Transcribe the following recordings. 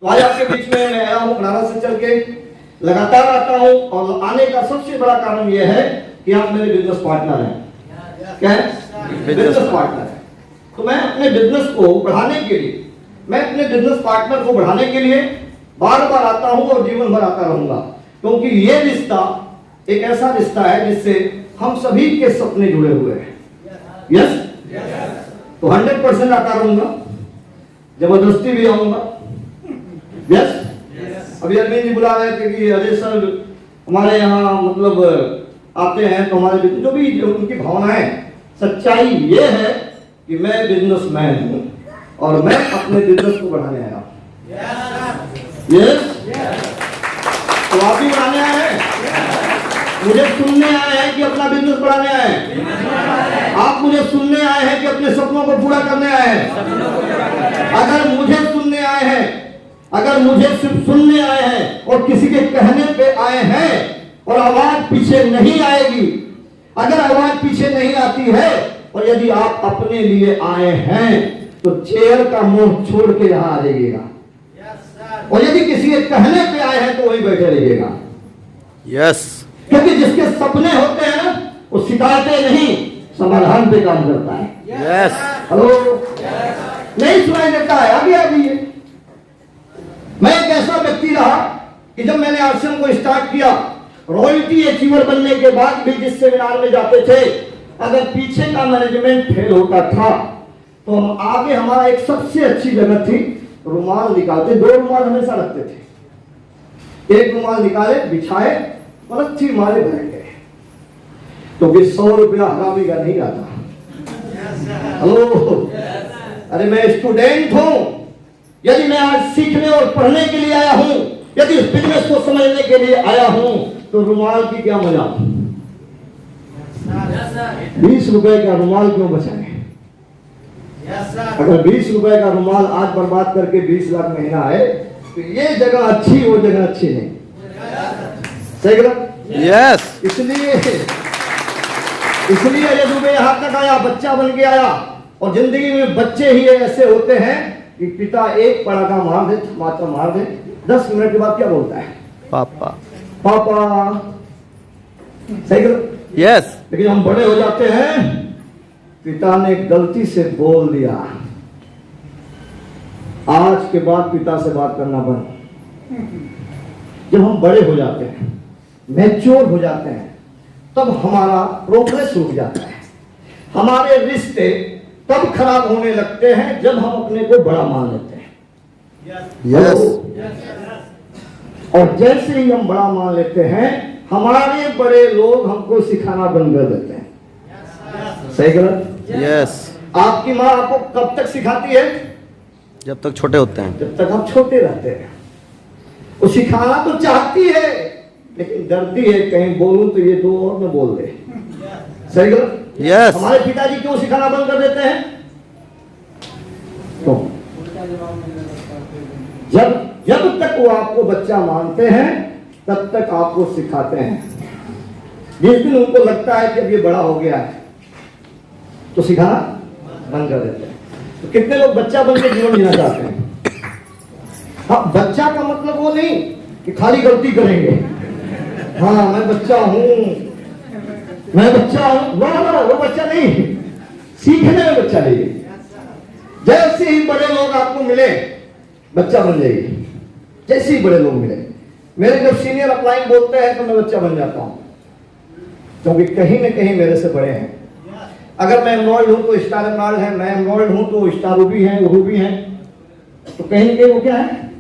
तो आज आपके बीच में मैं आया हूँ बनारस से चल के, लगातार आता हूँ और आने का सबसे बड़ा कारण यह है कि आप मेरे बिजनेस पार्टनर हैं। क्या है? बिजनेस पार्टनर है। तो मैं अपने बिजनेस को बढ़ाने के लिए, मैं अपने बिजनेस पार्टनर को बढ़ाने के लिए बार बार आता हूँ और जीवन भर आता रहूंगा, क्योंकि ये रिश्ता एक ऐसा रिश्ता है जिससे हम सभी के सपने जुड़े हुए हैं। यस? तो 100% आता रहूंगा, जबरदस्ती भी आऊंगा। यस? अभी अरविंद जी बुला रहे थे कि अजय सर हमारे यहाँ मतलब आते हैं, तो हमारे जो भी उनकी भावनाएं, सच्चाई ये है कि मैं बिजनेसमैन हूँ और मैं अपने बिजनेस को बढ़ाने आया हूँ। यस? तो आप भी बढ़ाने आए हैं, मुझे सुनने आए हैं कि अपना बिजनेस बढ़ाने आए हैं। आप मुझे सुनने आए हैं कि अपने सपनों को पूरा करने आए हैं। अगर मुझे सुनने आए हैं, अगर मुझे सिर्फ सुनने आए हैं और किसी के कहने पे आए हैं और आवाज पीछे नहीं आएगी, अगर आवाज पीछे नहीं आती है और यदि आप अपने लिए आए हैं तो चेयर का मुंह छोड़ के यहां आ जाइएगा, और यदि किसी के कहने पे आए हैं तो वहीं बैठे रहिएगा। यस। क्योंकि जिसके सपने होते हैं ना, वो शिकायतें नहीं, समाधान पे काम करता है। यस। हेलो? नहीं सुनाई देता है? आगे आ जाइए। मैं एक ऐसा व्यक्ति रहा कि जब मैंने आश्रम को स्टार्ट किया, रॉयल्टी अचीवर बनने के बाद भी जिस सेमिनार में जाते थे, अगर पीछे का मैनेजमेंट फेल होता था तो हम आगे, हमारा एक सबसे अच्छी जगह थी, रुमाल निकालते, 2 रुमाल हमेशा रखते थे। एक रुमाल निकाले, बिछाए और अच्छी मारे बैठ गए, क्योंकि 100 रुपया हरामी का नहीं आता। हेलो? अरे मैं स्टूडेंट हूं, यदि मैं आज सीखने और पढ़ने के लिए आया हूं, यदि इस बिजनेस को समझने के लिए आया हूं, तो रुमाल की क्या मजा? 20 रुपए का रुमाल क्यों बचाएं? अगर 20 रुपए का रुमाल आज बर्बाद करके 20 लाख महीना आए तो ये जगह अच्छी, वो जगह अच्छी नहीं। सही गलत? यस। इसलिए अजय दुबे यहां तक आया, बच्चा बन के आया, और जिंदगी में बच्चे ही ऐसे होते हैं कि पिता एक पड़ाका मार दे, माता मार दे, 10 मिनट के बाद क्या बोलता है? पापा। पापा। सही गलत? यस। लेकिन हम बड़े हो जाते हैं, पिता ने गलती से बोल दिया, आज के बाद पिता से बात करना बंद। जब हम बड़े हो जाते हैं, मैच्योर हो जाते हैं, तब हमारा प्रोग्रेस रुक जाता है। हमारे रिश्ते तब खराब होने लगते हैं जब हम अपने को बड़ा मान लेते हैं। यस। और जैसे ही हम बड़ा मान लेते हैं, हमारे बड़े लोग हमको सिखाना बंद कर देते हैं। सही गलत? यस। आपकी माँ आपको कब तक सिखाती है? जब तक छोटे होते हैं। जब तक आप छोटे रहते हैं। वो सिखाना तो चाहती है, लेकिन डरती है कहीं बोलूं तो ये 2 और न बोल दे। सही गलत? यस। हमारे पिताजी क्यों सिखाना बंद कर देते हैं? तो जब तक वो आपको बच्चा मानते हैं, तब तक आपको सिखाते हैं। जिस दिन उनको लगता है कि अब ये बड़ा हो गया है, तो सिखाना बंद कर देते हैं। तो कितने लोग बच्चा बन के जीवन जीना चाहते हैं? हाँ, बच्चा का मतलब वो नहीं कि खाली गलती करेंगे, हाँ मैं बच्चा हूं, मैं बच्चा हूं, वो बच्चा नहीं। सीखने में बच्चा नहीं। जैसे ही बड़े लोग आपको मिले, बच्चा बन जाइए। जैसे ही बड़े लोग मिले, मेरे जब सीनियर अपलाइन बोलते हैं तो मैं बच्चा बन जाता हूं, क्योंकि कहीं ना कहीं मेरे से बड़े हैं। अगर मैं एमरोल्ड हूं तो स्टार एमरोल्ड है, मैं एमरोल्ड हूं तो स्टार रूबी है, रूबी है, तो कहीं ना कहीं वो क्या है?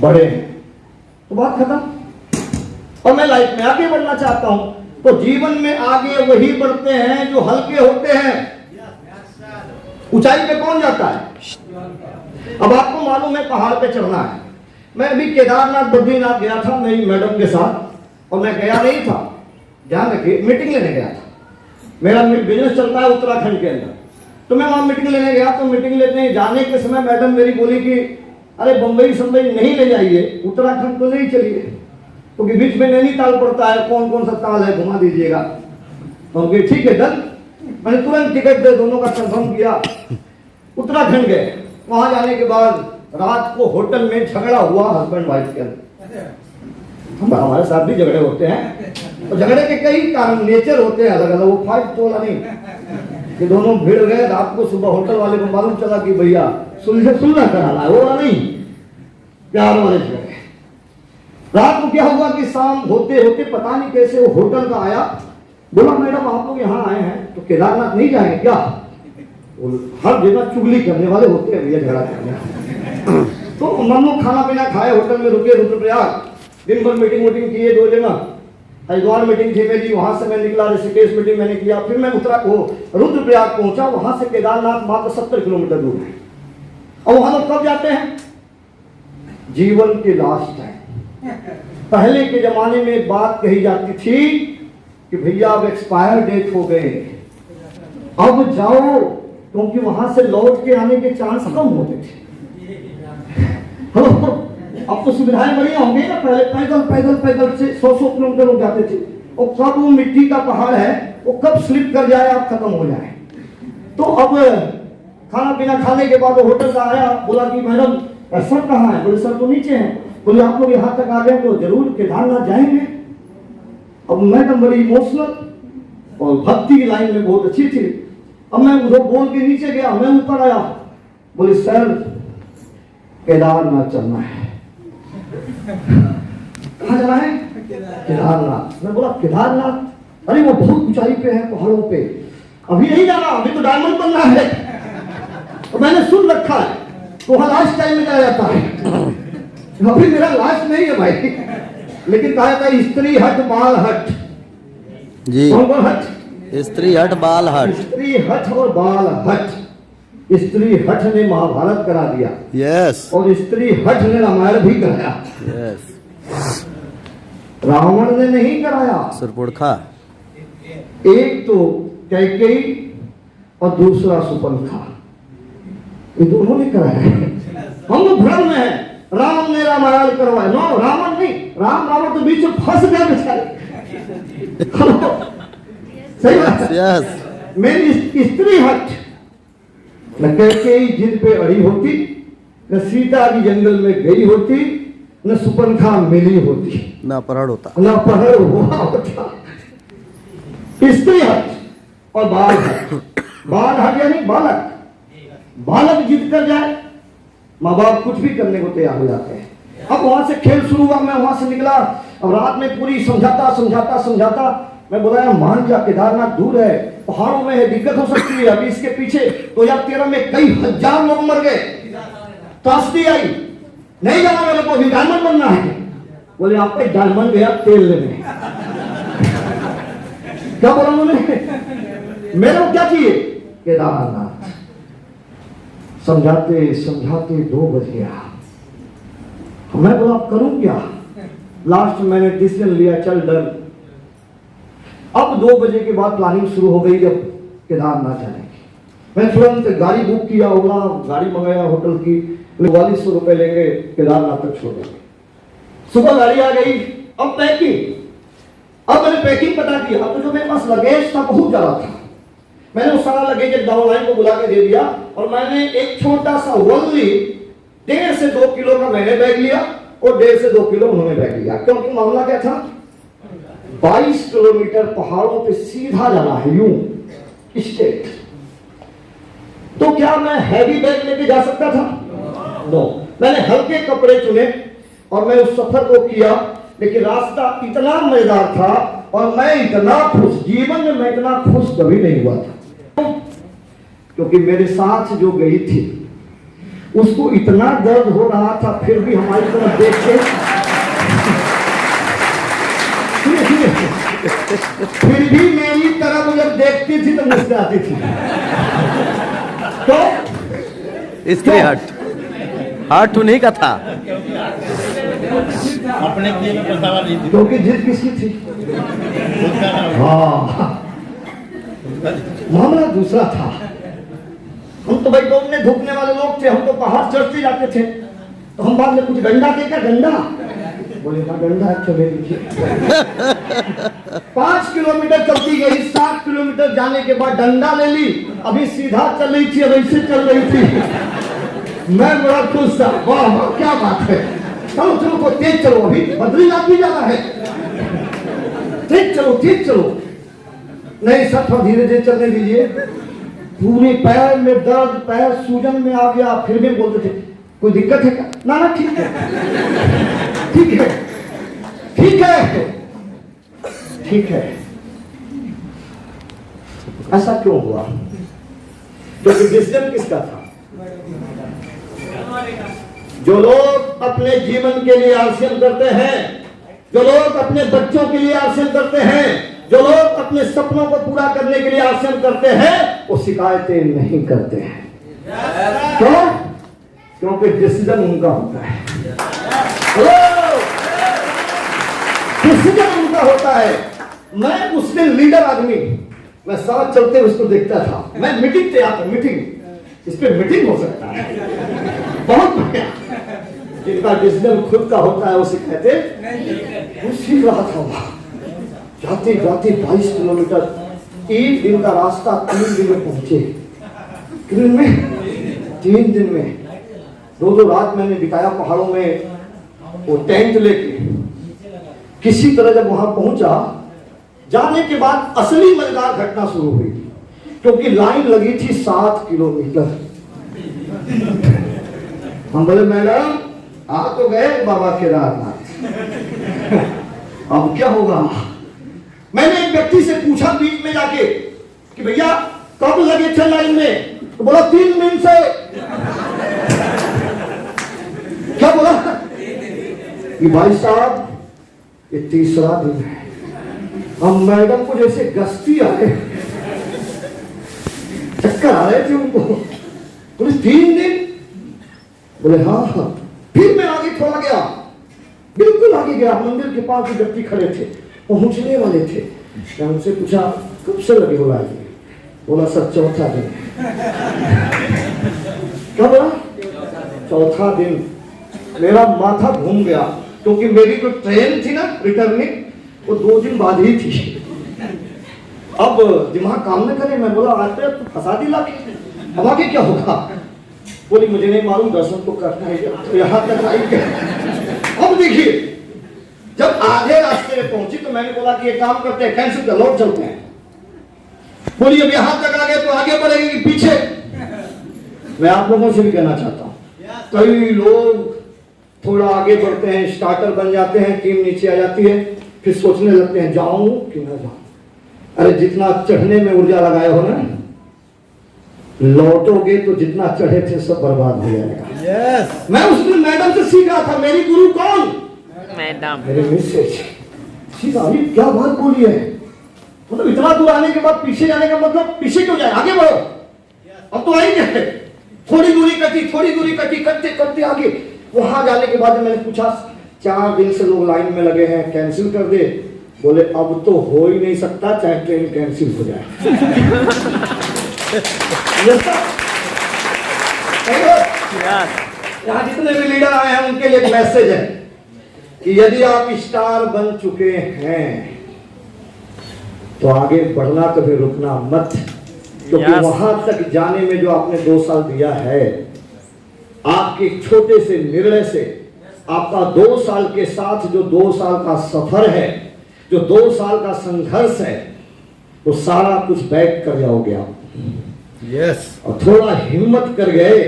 बड़े हैं। तो बात खत्म। और मैं लाइफ में आगे बढ़ना चाहता हूं, तो जीवन में आगे वही बढ़ते हैं जो हल्के होते हैं। ऊंचाई पे कौन जाता है? अब आपको मालूम है पहाड़ पे चढ़ना है। मैं अभी केदारनाथ बद्रीनाथ गया था मेरी मैडम के साथ, और मैं गया नहीं था, ध्यान रखिए, मीटिंग लेने गया था। मेरा बिजनेस चलता है उत्तराखंड के अंदर, तो मैं वहां मीटिंग लेने गया। तो मीटिंग लेने जाने के समय मैडम मेरी बोली कि अरे बंबई संबई नहीं ले जाइए, उत्तराखंड तो नहीं चलिए, क्योंकि बीच में नैनीताल पड़ता है, कौन कौन सा ताल है घुमा दीजिएगा। तो ठीक है डन। मैंने तुरंत टिकट दे दोनों का कंफर्म किया, उत्तराखंड गए। वहां जाने के बाद रात को होटल में झगड़ा हुआ हस्बैंड वाइफ के अंदर। हमारे साथ भी झगड़े होते हैं, तो झगड़े के कई कारण नेचर होते हैं अलग अलग। वो फाइट तो वाला नहीं कि दोनों भिड़ गए रात को, सुबह होटल वाले को मालूम चला कि भैया सुलझा कराना है, वो वाला नहीं, प्यार वाले झगड़े। रात को क्या हुआ कि शाम होते होते पता नहीं कैसे वो होटल का आया, बोला मैडम आप लोग यहाँ आए हैं तो केदारनाथ नहीं जाएंगे क्या? हर जगह चुगली करने वाले होते हैं भैया, झगड़ा करने। तो हम लोग खाना पीना खाए, होटल में रुके रुद्रप्रयाग, दिन भर मीटिंग किए 2 जगह। हरिद्वार मीटिंग थी मेरी, वहां से मैं निकला, ऋषिकेश मीटिंग मैंने किया, फिर मैं उतरा को रुद्रप्रयाग पहुंचा। वहां से केदारनाथ मात्र 70 किलोमीटर दूर है। और वहां लोग कब जाते हैं? जीवन के लास्ट टाइम। पहले के जमाने में एक बात कही जाती थी कि भैया अब एक्सपायर डेट हो गए, अब जाओ, क्योंकि वहां से लौट के आने के चांस कम होते थे। अब तो सुविधाएं बढ़िया होंगी ना, पहले पैदल से 100 किलोमीटर लोग जाते थे, और कब वो मिट्टी का पहाड़ है वो कब स्लिप कर जाए, आप खत्म हो जाए। तो अब खाना पीना खाने के बाद होटल का आया, बोला कि मैडम सर कहाँ है? बोले सर तो नीचे हैं। बोले आप लोग यहाँ तक आ गए तो जरूर केदारनाथ जाएंगे। अब मैडम बड़ी इमोशनल और भक्ति की लाइन में बहुत अच्छी थी। अब मैं उधर बोल के नीचे गया, मैं ऊपर आया, बोले सर केदारनाथ चलना है। कहाँ जाना है? केदारनाथ। मैं बोला केदारनाथ? अरे वो बहुत ऊंचाई पे है, पहाड़ों पे, अभी नहीं जाना, अभी तो डायमंड बनना है। तो मैंने सुन रखा है तो वहां लास्ट टाइम में जाया जाता है, अभी मेरा लास्ट नहीं है भाई। लेकिन कहा था स्त्री हट बाल हट जी, कौन कौन हट? स्त्री हट बाल हट। स्त्री हट और बाल हट। स्त्री हट ने महाभारत करा दिया, यस, और स्त्री हट ने रामायण भी कराया। यस, रावण ने नहीं कराया। सुरपुरखा। एक तो कैकेयी और दूसरा सुपंखा, ये दोनों ने कराया है। हम लोग भ्रम में है, राम ने रामायण करवाया। नो, रावण नहीं, रावण तो बीच में फंस गया बेचारे। सही बात है। यस, मेरी स्त्री हट, न कैकेयी जिद पे अड़ी होती, न सीता की जंगल में गई होती, न सुपंखा मिली होती, ना अपहरण होता, न अपहरण हुआ होता। स्त्री हट और बाल हट। बाल हट यानी बालक। बालक जिद कर जाए, माँ बाप कुछ भी करने को तैयार हो जाते हैं। अब वहां से खेल शुरू हुआ, मैं वहां से निकला, अब रात में पूरी समझाता मैं बोला यार मान जा, केदारनाथ दूर है, पहाड़ों में है, दिक्कत हो सकती है। अभी इसके पीछे 2013 में कई हजार लोग मर गए, त्रासदी आई, नहीं जाना मेरे को, अभी डायमंड बनना है। बोले आप पे डायमंड गया तेल लेने। क्या बोला उन्होंने? मेरे को क्या चाहिए? केदारनाथ। समझाते 2 बज गया। मैं बोला अब करूं क्या? लास्ट में मैंने डिसीजन लिया, चल डर। अब 2 बजे के बाद प्लानिंग शुरू हो गई जब केदारनाथ जाने की। मैं तुरंत गाड़ी बुक किया, होगा गाड़ी मंगाया होटल की, 4200 रुपए लेंगे, केदारनाथ तक छोड़ देंगे। सुबह गाड़ी आ गई, अब पैकिंग। अब मैंने पैकिंग पता किया, तो जो मेरे पास लगेज था बहुत ज्यादा था, मैंने वो सारा लगेज एक डाउनलाइन को बुला के दे दिया, और मैंने एक छोटा सा वनली 1.5 से 2 किलो का मैंने बैग लिया, और 1.5 से 2 किलो उन्होंने बैग लिया। क्योंकि मामला क्या था, 22 किलोमीटर पहाड़ों पे सीधा जाना है, यूं स्ट्रेट। तो क्या मैं हैवी बैग लेके जा सकता था? नो। मैंने हल्के कपड़े चुने और मैं उस सफर को किया, लेकिन रास्ता इतना मजेदार था और मैं इतना खुश, जीवन में मैं इतना खुश कभी नहीं हुआ था। क्योंकि मेरे साथ जो गई थी उसको इतना दर्द हो रहा था, फिर भी हमारी तरफ देख के फिर भी मेरी तरफ जब देखती थी तो मुस्कुराती थी। तो स्त्री हट उन्हीं का था। अपने लिए में पछतावा नहीं थी, क्योंकि जिद किसकी थी? हाँ, मामला दूसरा था। हम तो भाई दौड़ने धूपने वाले लोग थे, हम तो पहाड़ चढ़ते जाते थे। तो हम बाद में कुछ गंडा के, क्या गंडा? बोले ना गंडा अच्छा ले लीजिए। 5 किलोमीटर चलती गई, 7 किलोमीटर जाने के बाद डंडा ले ली, अभी सीधा चल रही थी, अब ऐसे चल रही थी। मैं बड़ा खुश था, वाह वाह क्या बात है, चलो चलो को तेज चलो, अभी बद्रीनाथ भी जाना है, तेज चलो तेज चलो। नहीं सर थोड़ा धीरे धीरे चलने दीजिए। पूरे पैर में दर्द, पैर सूजन में आ गया, फिर भी बोलते थे कोई दिक्कत है क्या? ना ना ठीक है ठीक है ठीक है ठीक है। ऐसा क्यों हुआ? क्योंकि डिसीजन किसका था? जो लोग अपने जीवन के लिए आलस्य करते हैं, जो लोग अपने बच्चों के लिए आलस्य करते हैं, जो लोग अपने सपनों को पूरा करने के लिए आलस्य करते हैं, वो शिकायतें नहीं करते हैं। क्यों? क्योंकि डिसीजन उनका होता है। डिसीजन उनका होता है। मैं उस दिन लीडर आदमी, मैं साथ चलते हुए उसको देखता था, मैं मीटिंग पे आता, मीटिंग इस पे मीटिंग हो सकता है, बहुत बढ़िया। जिनका डिसीजन खुद का होता है वो शिकायतें वो सीख रहा था। वहां जाते जाते 22 किलोमीटर, एक दिन का रास्ता 3 दिन में पहुंचे। कितने में? 3 दिन में। 2 रात मैंने बिताया पहाड़ों में, वो टेंट लेके। किसी तरह जब वहां पहुंचा, जाने के बाद असली मजेदार घटना शुरू हुई, क्योंकि लाइन लगी थी 7 किलोमीटर। हम बोले मैडम आ तो गए बाबा केदारनाथ, अब क्या होगा? मैंने एक व्यक्ति से पूछा बीच में जाके कि भैया कब लगे थे लाइन में? तो बोला 3 दिन से। क्या बोला? कि भाई साहब ये 3रा दिन है। हम मैडम को जैसे गश्ती आए, चक्कर आ रहे थे उनको। बोले 3 दिन? बोले हाँ हाँ। फिर मैं आगे थोड़ा गया, बिल्कुल आगे गया, मंदिर के पास जो व्यक्ति खड़े थे, पहुंचने वाले थे। मैं उनसे पूछा कब से लगे हो लाइन? बोला सर 4था दिन। क्या बोला? 4था दिन। मेरा माथा घूम गया, क्योंकि मेरी जो ट्रेन थी ना रिटर्निंग, वो 2 दिन बाद ही थी। अब दिमाग काम न करे। मैं बोला आते तो फंसा दिला, अब आगे क्या होगा? बोली मुझे नहीं मालूम, दर्शन तो करना है, तो यहाँ तक आई क्या? अब देखिए जब आधे रास्ते में पहुंची तो मैंने बोला कि ये काम करते हैं, कैंसिल कर, लौट चलते हैं। बोली अब यहां तक आ गए तो आगे बढ़ेंगे कि पीछे? मैं आप लोगों से भी कहना चाहता हूं, कई लोग थोड़ा आगे बढ़ते हैं, स्टार्टर बन जाते हैं, टीम नीचे आ जाती है, फिर सोचने लगते हैं जाऊं कि ना जाऊं। अरे जितना चढ़ने में ऊर्जा लगाए हो ना, लौटोगे तो जितना चढ़े थे सब बर्बाद हो जाएगा। मैं उस दिन मैडम से सीख रहा था। मेरी गुरु कौन? मैडम, मेरे मिसेज। सीधा ये क्या बात बोली है? मतलब इतना दूर आने के बाद पीछे जाने का मतलब पीछे क्यों जाए, आगे बढ़ो। अब तो आएंगे, थोड़ी दूरी कटी, करते करते आगे। वहां जाने के बाद मैंने पूछा 4 दिन से लोग लाइन में लगे हैं, कैंसिल कर दे। बोले अब तो हो ही नहीं सकता, चाहे ट्रेन कैंसिल हो जाए। यहाँ जितने भी लीडर आए हैं उनके लिए एक मैसेज है कि यदि आप स्टार बन चुके हैं तो आगे बढ़ना, कभी रुकना मत, क्योंकि वहां तक जाने में जो आपने 2 साल दिया है, आपके एक छोटे से निर्णय से आपका 2 साल के साथ जो 2 साल का सफर है, जो 2 साल का संघर्ष है, वो सारा कुछ बैक कर जाओगे आप। और थोड़ा हिम्मत कर गए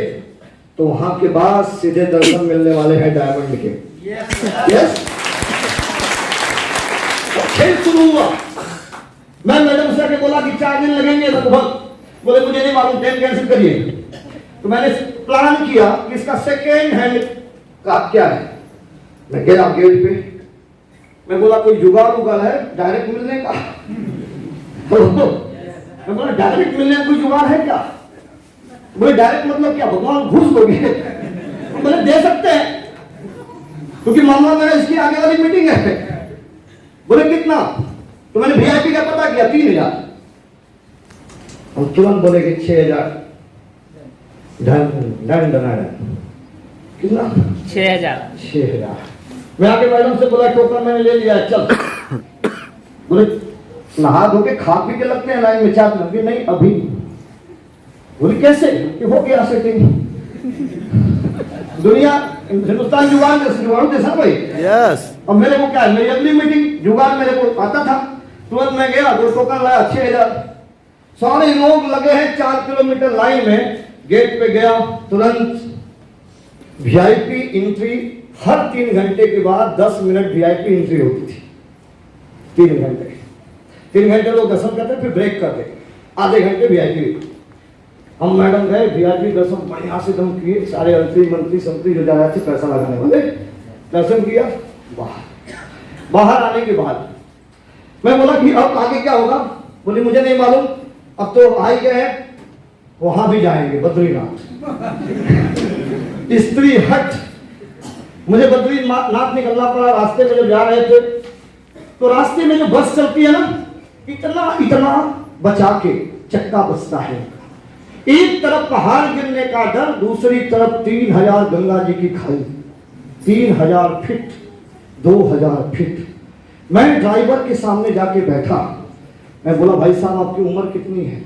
तो वहां के बाद सीधे दर्शन मिलने वाले हैं डायमंड के। खेल शुरू हुआ। मैं मैडम से आके बोला कि 4 दिन लगेंगे लगभग। बोले मुझे नहीं मालूम, ट्रेन कैंसिल करिए। तो मैंने प्लान किया कि इसका सेकेंड हैंड का क्या है। मैं गया गेट पे, मैं बोला कोई जुगाड़ है डायरेक्ट मिलने का? मैं बोला डायरेक्ट मिलने का कोई जुगाड़ है क्या? बोले डायरेक्ट मतलब क्या, भगवान घुस दोगे? बोले दे सकते हैं, क्योंकि मामला मेरा इसकी आगे वाली मीटिंग है। बोले कितना? तो मैंने VIP का पता किया 3000। हम तुरंत बोले कि 6000। कितना? 6000। मैं आके मैडम से बोला टोकन मैंने ले लिया, चल। बोले नहा धो के खा पी के लगते हैं लाइन में, चाप लगी नहीं अभी। बोले कैसे? हो गया सेटिंग। दुनिया हिंदुस्तान जुगाड़ देश भाई। यस। अब मेरे को क्या है, मेरी अगली मीटिंग जुगाड़ मेरे को आता था, तुरंत मैं गया, 2 टोकन लाया, 6000। सारे लोग लगे हैं 4 किलोमीटर लाइन में, गेट पे गया, तुरंत वीआईपी एंट्री। हर 3 घंटे के बाद 10 मिनट वीआईपी एंट्री होती थी। 3 घंटे लोग दर्शन करते, फिर ब्रेक करते, आधे घंटे वीआईपी। हम मैडम गए, वीआईपी दर्शन बढ़िया से दम किए, सारे मंत्री संतरी जो जा रहे थे पैसा लगाने वाले, दर्शन किया। बाहर आने के बाद मैं बोला कि अब आगे क्या होगा? बोली मुझे नहीं मालूम, अब तो आ ही गए हैं, वहां भी जाएंगे बद्रीनाथ। स्त्री हट। मुझे बद्रीनाथ निकलना पड़ा। रास्ते में जब जा रहे थे तो रास्ते में जो बस चलती है ना, इतना बचा के चक्का बसता है। एक तरफ पहाड़ गिरने का डर, दूसरी तरफ 3000 गंगा जी की खाई, 3000 फीट, 2000 फीट। मैं ड्राइवर के सामने जाके बैठा। मैं बोला भाई साहब आपकी उम्र कितनी है?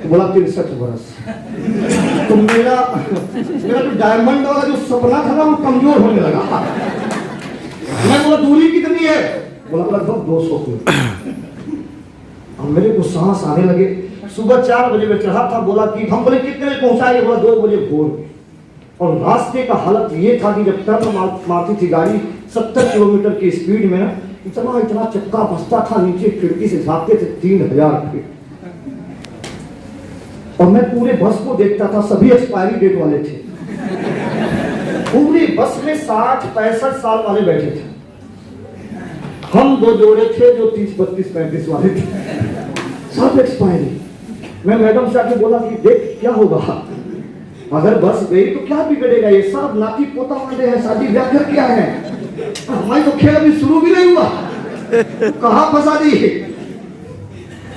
तो बोला 63 वर्ष। तो मेरा जो डायमंड वाला जो सपना था ना वो कमजोर होने लगा। मैं बोला दूरी कितनी है? बोला लगभग 200 किलोमीटर। अब मेरे को सांस आने लगे। सुबह 4 बजे में चढ़ा था। बोला कि हम बोले कितने बजे पहुंचाएंगे? बोला 2 बजे भोर में। और रास्ते का हालत ये था कि जब टर्न मारती थी गाड़ी 70 किलोमीटर की स्पीड में ना, इतना चक्का बसता था, नीचे खिड़की से झाँकते थे 3000 फीट। और मैं पूरे बस को देखता था, सभी एक्सपायरी डेट वाले थे। पूरी बस में 60-65 साल वाले बैठे थे। हम 2 जोड़े थे जो 30, 32, 35 वाले थे, सब एक्सपायरी। मैं मैडम से आके बोला कि देख क्या होगा, अगर बस गई तो क्या बिगड़ेगा? ये सब नाती पोता वाले हैं, शादी ब्याह कर क्या है, हमारी तो खेल अभी शुरू भी नहीं हुआ, कहाँ फंसा दी।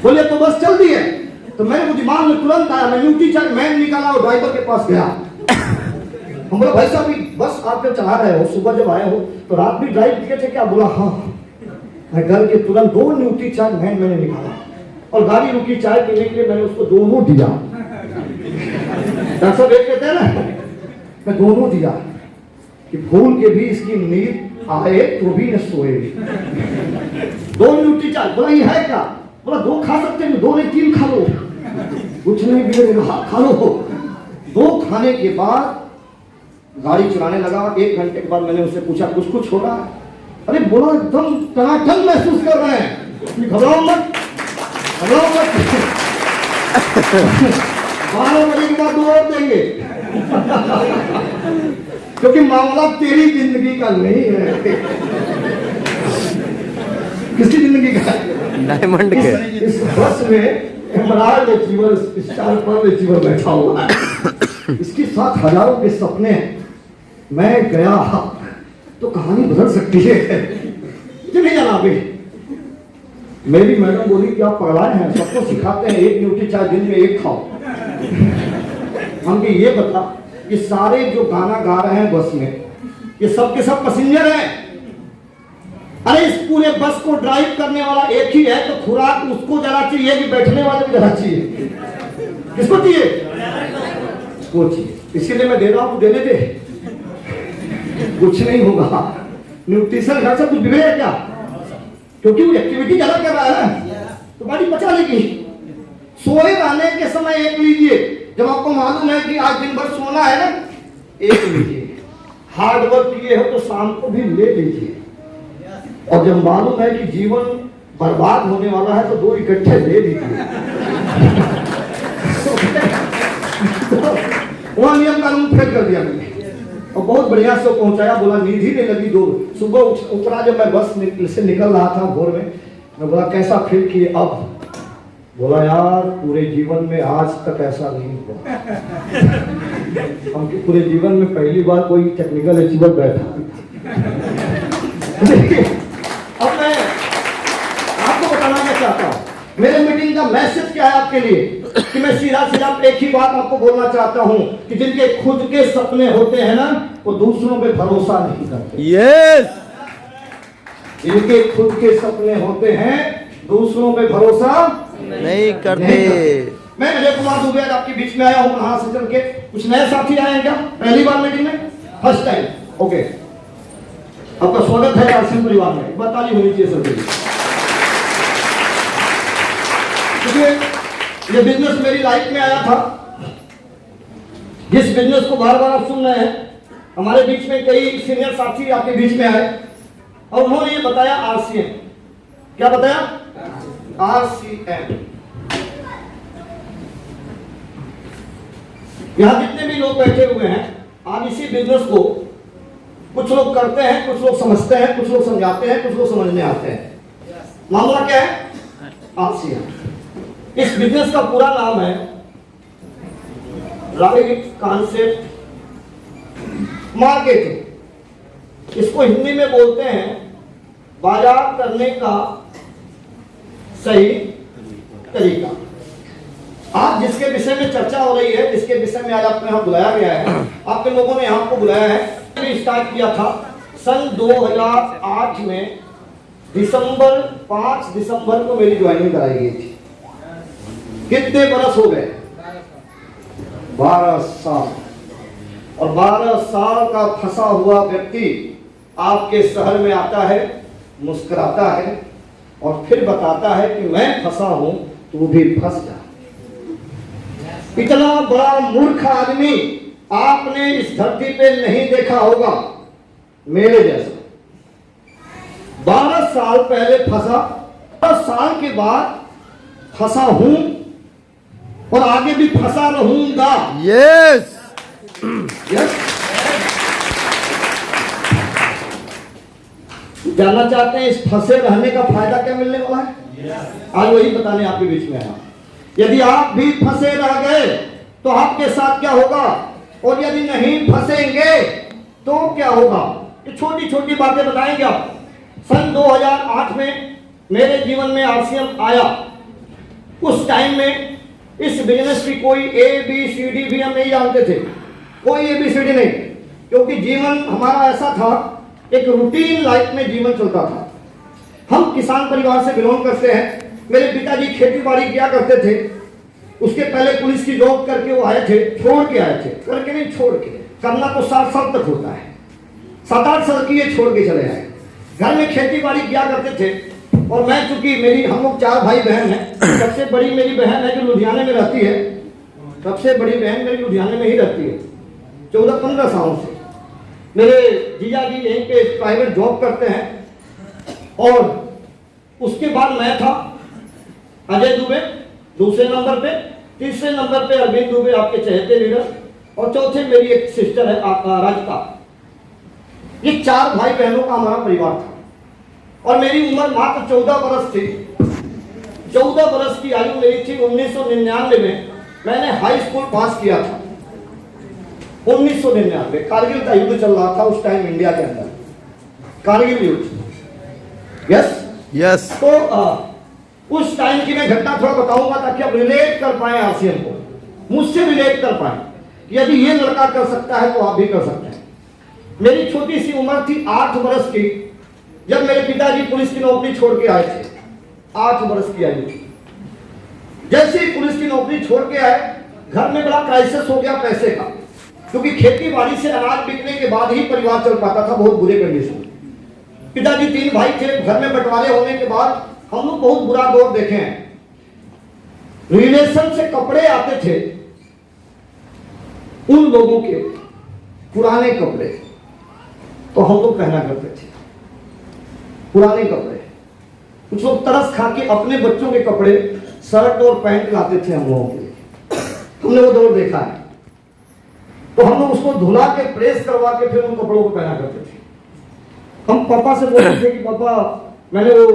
बोले तो बस चल दी है। तो मेरे को दिमाग में तुरंत आया, मैं ड्यूटी चार्ज मैन निकाला और ड्राइवर के पास गया। हम बोला भाई साहब बस आप जब चला रहे हो, सुबह जब आए हो तो रात भी ड्राइव किए थे क्या? बोला हाँ। मैं घर के तुरंत 2 ड्यूटी चार्ज मैन मैंने निकाला और गाड़ी रुकी चाय पीने के लिए, मैंने उसको दोनों दिया। डॉक्टर साहब एक कहते हैं ना, मैं दोनों दिया कि भूल के भी इसकी नींद आए तो भी न सोए। 2 ड्यूटी चार्ज। बोला ये है क्या? बोला 2 खा सकते हैं, 2 नहीं 3 खा लो, कुछ नहीं बिगड़ेगा, खा लो। 2 खाने के बाद गाड़ी चलाने लगा। 1 घंटे के बाद मैंने उससे पूछा कुछ हो रहा है? अरे बोला एकदम टनाटन महसूस कर रहे हैं, घबराओ मत, घबराओ मत। 12 बजे के बाद 2 और देंगे, क्योंकि मामला तेरी जिंदगी का नहीं है। किसकी जिंदगी का? डायमंड के। इस बस में इमरान अचीवर, स्टार पर अचीवर बैठा हुआ है, इसके साथ हजारों के सपने हैं। मैं गया तो कहानी बदल सकती है। नहीं जाना अभी। मेरी मैडम बोली कि आप पगलाए हैं, सबको सिखाते हैं 1 ड्यूटी चार्ज दिन में 1 खाओ। हम ये बता कि सारे जो गाना गा रहे हैं बस में, ये सब के सब पैसेंजर हैं। अरे इस पूरे बस को ड्राइव करने वाला एक ही है, तो खुराक उसको जरा चाहिए कि बैठने वाले को जरा चाहिए? किसको चाहिए? उसको चाहिए। इसीलिए मैं दे रहा हूं, देने दे, कुछ नहीं होगा। न्यूट्रिशन घर से कुछ बिगड़ेगा क्या? क्योंकि वो एक्टिविटी ज्यादा कर रहा है तो बॉडी पचा लेगी। सोए रहने के समय 1 लीजिए, जब आपको मालूम है कि आज दिन भर सोना है ना, 1 लीजिए। हार्ड वर्क किए हो तो शाम को भी ले लीजिए। और जब मालूम है कि जीवन बर्बाद होने वाला है तो 2 इकट्ठे ले लीजिए। वहां नियम कानून फेल कर दिया मैंने और बहुत बढ़िया से पहुंचाया। बोला नींद ही नहीं लगी। 2 सुबह उतरा, जब मैं बस से निकल रहा था भोर में, मैं बोला कैसा फील किए? अब बोला यार पूरे जीवन में आज तक ऐसा नहीं हुआ। हम पूरे जीवन में पहली बार कोई टेक्निकल अचीवर बैठा। अब मैं आपको बताना क्या चाहता हूँ, मेरे मीटिंग का मैसेज क्या है आपके लिए, कि मैं सीधा एक ही बात आपको बोलना चाहता हूँ कि जिनके खुद के सपने होते हैं ना, वो दूसरों पे भरोसा नहीं करते। यस। जिनके खुद के सपने होते हैं, दूसरों पे भरोसा नहीं करते। मैं अजय कुमार दुबे आपके बीच में आया हूँ, वहां से चल के। कुछ नए साथी आए हैं क्या? पहली बार मीटिंग में फर्स्ट टाइम, ओके। आपका स्वागत है आरसीएम परिवार में, एक बार ताली होनी चाहिए सबके लिए। क्योंकि ये बिजनेस मेरी लाइफ में आया था, जिस बिजनेस को बार बार आप सुन रहे हैं। हमारे बीच में कई सीनियर साथी आपके बीच में आए और उन्होंने ये बताया आरसीएम, क्या बताया? आरसीएम। यहां जितने भी लोग बैठे हुए हैं, आज इसी बिजनेस को कुछ लोग करते हैं, कुछ लोग समझते हैं, कुछ लोग समझाते हैं, कुछ लोग समझने आते हैं। मामला क्या है? आरसीएम। इस बिजनेस का पूरा नाम है राइट कॉन्सेप्ट मार्केटिंग। इसको हिंदी में बोलते हैं बाजार करने का सही तरीका। आज जिसके विषय में चर्चा हो रही है, जिसके विषय में आज आपको यहाँ बुलाया गया है, आपके लोगों ने यहाँ को बुलाया है, स्टार्ट किया था सन 2008 में। 5 दिसंबर को मेरी ज्वाइनिंग कराई गई थी। कितने बरस हो गए? 12 साल। और 12 साल का फंसा हुआ व्यक्ति आपके शहर में आता है, मुस्कुराता है और फिर बताता है कि मैं फंसा हूं, तू भी फंस जा। इतना बड़ा मूर्ख आदमी आपने इस धरती पे नहीं देखा होगा मेरे जैसा। 12 साल पहले फंसा, 10 साल के बाद फंसा हूं और आगे भी फंसा रहूंगा। Yes yes. जानना चाहते हैं इस फंसे रहने का फायदा क्या मिलने वाला है? आज वही बताने आपके बीच में आया। यदि आप भी फंसे रह गए तो आपके साथ क्या होगा, और यदि नहीं फंसेंगे तो क्या होगा? ये छोटी छोटी बातें बताएंगे आप। सन 2008 में मेरे जीवन में आरसीएम आया। उस टाइम में इस बिजनेस की कोई ABCD भी हम नहीं जानते थे, कोई ABCD नहीं, क्योंकि जीवन हमारा ऐसा था, एक रूटीन लाइफ में जीवन चलता था। हम किसान परिवार से बिलोंग करते हैं। मेरे पिताजी खेती बाड़ी किया करते थे। उसके पहले पुलिस की जॉब करके वो आए थे, छोड़ के आए थे, करके नहीं छोड़ के, करना तो 60 साल तक होता है। 7-8 साल की ये छोड़ के चले आए। घर में खेती बाड़ी किया करते थे और मैं, चूंकि हम लोग 4 भाई बहन हैं। सबसे बड़ी मेरी बहन है जो लुधियाने में रहती है। सबसे बड़ी बहन मेरी लुधियाने में ही रहती है 14-15 सालों से। मेरे जीजा जी यहीं पे प्राइवेट जॉब करते हैं। और उसके बाद मैं था, अजय दुबे दूसरे नंबर पे, तीसरे नंबर पे अरविंद दुबे आपके चहेते लीडर, और चौथे मेरी एक सिस्टर है राधिका। ये 4 भाई बहनों का हमारा परिवार था। और मेरी उम्र मात्र 14 बरस थी। 14 बरस की आयु मेरी थी। 1999 में मैंने हाई स्कूल पास किया था। 1999 कारगिल का युद्ध चल रहा था उस टाइम इंडिया के अंदर, कारगिल युद्ध। Yes yes. तो उस टाइम की मैं घटना थोड़ा बताऊंगा ताकि आप रिलेट कर पाए आरसीएम को, मुझसे रिलेट कर पाए। यदि ये लड़का कर सकता है तो आप भी कर सकते हैं। मेरी छोटी सी उम्र थी 8 बरस की जब मेरे पिताजी पुलिस की नौकरी छोड़ के आए थे। 8 बरस की आयु। जैसे ही पुलिस की नौकरी छोड़ के आए, घर में बड़ा क्राइसिस हो गया पैसे का, क्योंकि खेती बाड़ी से अनाज बिकने के बाद ही परिवार चल पाता था बहुत बुरे कंडीशन। पिताजी 3 भाई थे। घर में बंटवारे होने के बाद हम लोग बहुत बुरा दौर देखे हैं। रिलेशन से कपड़े आते थे उन लोगों के, पुराने कपड़े, तो हम लोग पहना करते थे पुराने कपड़े। कुछ लोग तरस खा के अपने बच्चों के कपड़े, शर्ट और पैंट लाते थे हम लोगों के लिए। हमने वो दौर देखा है। तो हम लोग उसको धुला के, प्रेस करवा के फिर उन कपड़ों को पहना करते थे। हम पापा से बोलते थे कि पापा मैंने वो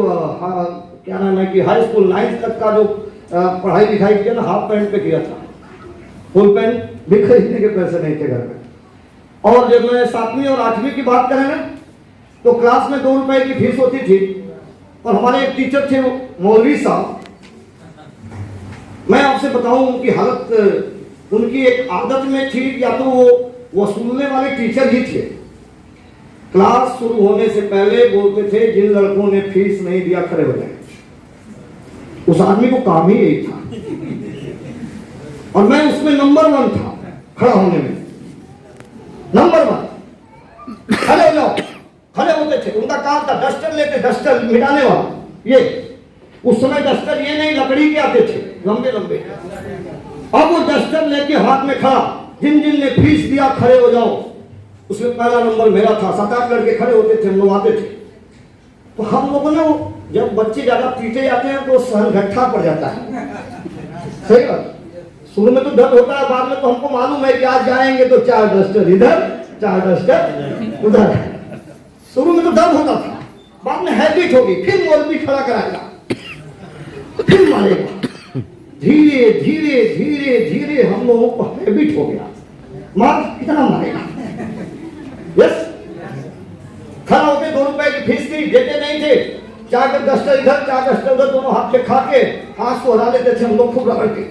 क्या नाम है कि हाई स्कूल 9th तक का जो पढ़ाई लिखाई किया ना, हाफ पैंट पे किया था। फुल पैंट भी खरीदने के पैसे नहीं थे घर में। और जब मैं 7वीं और 8वीं की बात करें ना, तो क्लास में 2 रुपए की फीस होती थी। और हमारे एक टीचर थे मौलवी साहब। मैं आपसे बताऊं उनकी हालत, उनकी एक आदत में थी, या तो वो वसूलने वाले टीचर ही थे। क्लास शुरू होने से पहले बोलते थे जिन लड़कों ने फीस नहीं दिया खड़े हो जाए। उस आदमी को काम ही यही था। और मैं उसमें नंबर 1 था, खड़ा होने में नंबर 1। काम था, डस्टर लेते, डस्टर मिटाने वाला, ये उस समय डस्टर ये नहीं लकड़ी के आते थे लंबे लंबे। अब वो डस्टर लेके हाथ में खड़ा, जिन जिन ने फीस दिया खड़े हो जाओ, उसमें पहला नंबर मेरा था। 7-8 लड़के खड़े होते थे, हम लोग आते थे। तो हम लोगों ने जब बच्चे ज्यादा पीटे जाते हैं तो सहन घट्टा पड़ जाता है, सही बात। शुरू में तो दर्द होता है, बाद में तो हमको मालूम है कि आज जाएंगे तो 4 डस्टर इधर 4 डस्टर उधर। शुरू में तो दर्द होता था, बाद में हैबिट होगी, फिर मौलवी खड़ा कराएगा, फिर मारेगा। धीरे धीरे धीरे धीरे हम लोगों को हैबिट हो गया, मार कितना मारेगा। यस, खड़ा होते 2 रुपए की फीस थी, देते नहीं थे। 4 डस्टर इधर 4 डस्टर उधर, दोनों हाथ में खा के हाथ को हरा लेते थे हम लोग खूब रगड़ के।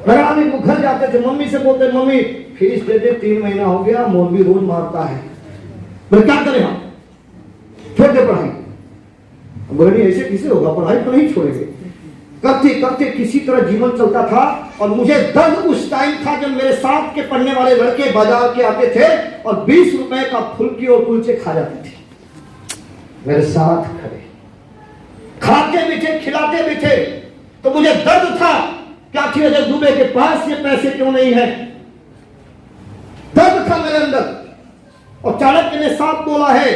रगड़ाने को घर जाते थे, मम्मी से बोलते, मम्मी फीस दे दे, 3 महीना हो गया, मौलवी रोज मारता है। बोले क्या करें हम, छोड़ दे पढ़ाई। बोले ऐसे किसे होगा, पढ़ाई तो नहीं छोड़ेंगे। करते करते किसी तरह जीवन चलता था। और मुझे दर्द उस टाइम था जब मेरे साथ के पढ़ने वाले लड़के बाजार के आते थे और 20 रुपए का फुल्की और कुलचे खा जाते थे, मेरे साथ खड़े, खाते भी थे खिलाते भी थे। तो मुझे दर्द था कि आखिर अजय दुबे के पास ये पैसे क्यों नहीं है, दर्द था मेरे अंदर। और चाणक्य ने साफ बोला है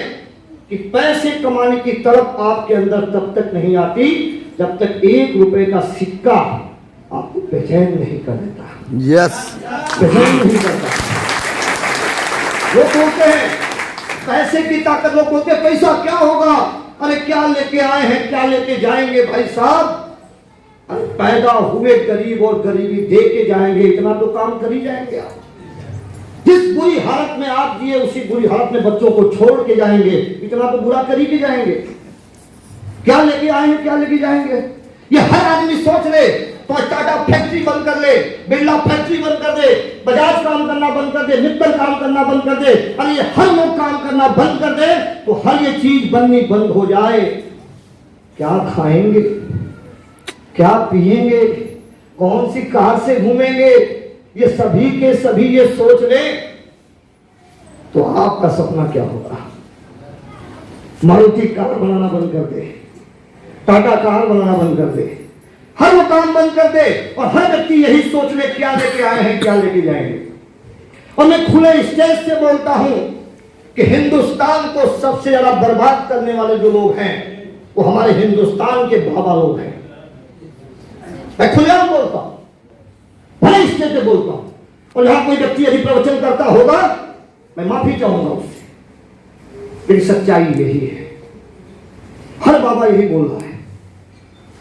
कि पैसे कमाने की तरफ आपके अंदर तब तक नहीं आती जब तक 1 रुपए का सिक्का आपको बेचैन नहीं कर देता। यस, बेचैन नहीं करता। वो बोलते हैं पैसे की ताकत, लोग बोलते हैं पैसा क्या होगा, अरे क्या लेके आए हैं, क्या लेके जाएंगे भाई साहब। अरे पैदा हुए गरीब और गरीबी दे के जाएंगे, इतना तो काम कर ही जाएंगे आप। जिस बुरी हालत में आप जिए उसी बुरी हालत में बच्चों को छोड़ के जाएंगे, इतना तो बुरा कर ही के जाएंगे। क्या लेके आए हैं, क्या लेके जाएंगे, ये हर आदमी सोच ले। तो टाटा फैक्ट्री बंद कर ले, बिरला फैक्ट्री बंद कर दे, बजाज काम करना बंद कर दे, मित्तल काम करना बंद कर दे, अरे ये हर लोग काम करना बंद कर दे तो हर ये चीज बननी बंद हो जाए। क्या खाएंगे, क्या पिएंगे, कौन सी कार से घूमेंगे, ये सभी के सभी ये सोच ले तो आपका सपना क्या होगा। मारुति कार बनाना बंद कर दे, टाटा कार बनाना बंद कर दे, हर वो काम बंद कर दे और हर व्यक्ति यही सोच ले क्या लेके आए हैं, क्या लेके जाएंगे। और मैं खुले स्टेज से बोलता हूं कि हिंदुस्तान को सबसे ज्यादा बर्बाद करने वाले जो लोग हैं वो हमारे हिंदुस्तान के बाबा लोग हैं। मैं खुलेआम बोलता हूं, बड़े स्टेज से बोलता हूं। और यहां कोई व्यक्ति यदि प्रवचन करता होगा मैं माफी चाहूंगा उससे, लेकिन सच्चाई यही है। हर बाबा यही बोल रहा है,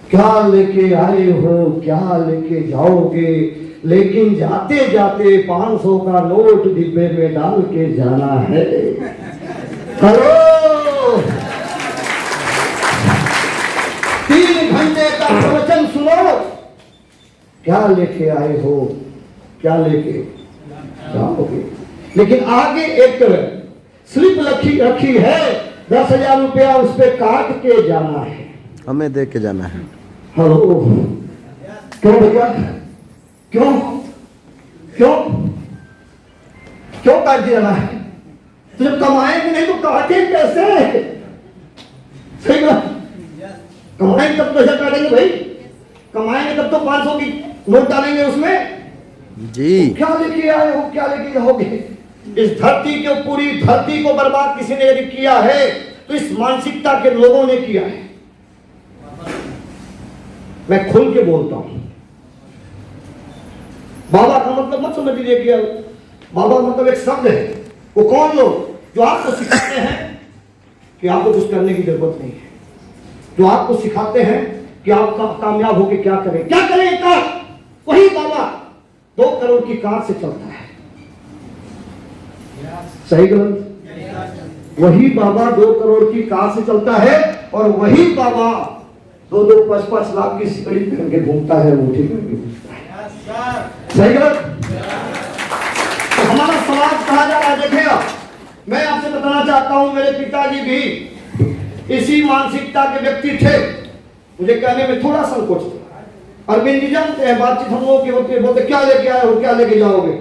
क्या लेके आए हो, क्या लेके जाओगे, लेकिन जाते जाते 500 का नोट डिब्बे में डाल के जाना है। हेलो, 3 घंटे का प्रवचन सुनो, क्या लेके आए हो, क्या लेके जाओगे। लेकिन आगे एक स्लिप रखी है, 10,000 रुपया उस पे काट के जाना है, हमें दे के जाना है। हेलो, क्यों भैया, क्यों क्यों क्यों काट देना है। तो जब कमाएंगे नहीं तो काटे कैसे, सही बात। कमाएंगे तब तो ऐसा काटेंगे भाई, कमाएंगे तब तो 500 की नोट डालेंगे उसमें जी। तो क्या लेके आए हो, क्या लेके जाओगे। इस धरती के पूरी धरती को बर्बाद किसी ने यदि किया है तो इस मानसिकता के लोगों ने किया है। मैं खुल के बोलता हूं, बाबा का मतलब मत समझ लीजिए कि बाबा मतलब एक शब्द है। वो कौन लोग जो आपको सिखाते हैं कि आपको कुछ करने की जरूरत नहीं है, जो आपको सिखाते हैं कि आप कामयाब होके क्या करें, क्या करें का, वही बाबा 2 करोड़ की कार से चलता है। सही गलत, वही बाबा 2 करोड़ की कार से चलता है और वही बाबा 2-2, 5-5 लाख की सिकड़ी पहन के घूमता है, मुट्ठी पहन के घूमता है। सही गलत। तो हमारा समाज कहा जा रहा है, देखिएगा मैं आपसे बताना चाहता हूं, मेरे पिताजी भी इसी मानसिकता के व्यक्ति थे। मुझे कहने में थोड़ा संकोच था। अरविंद जी जानते हैं, बातचीत हम लोगों की होती है, बोलते क्या लेके आए हो, क्या लेके जाओगे।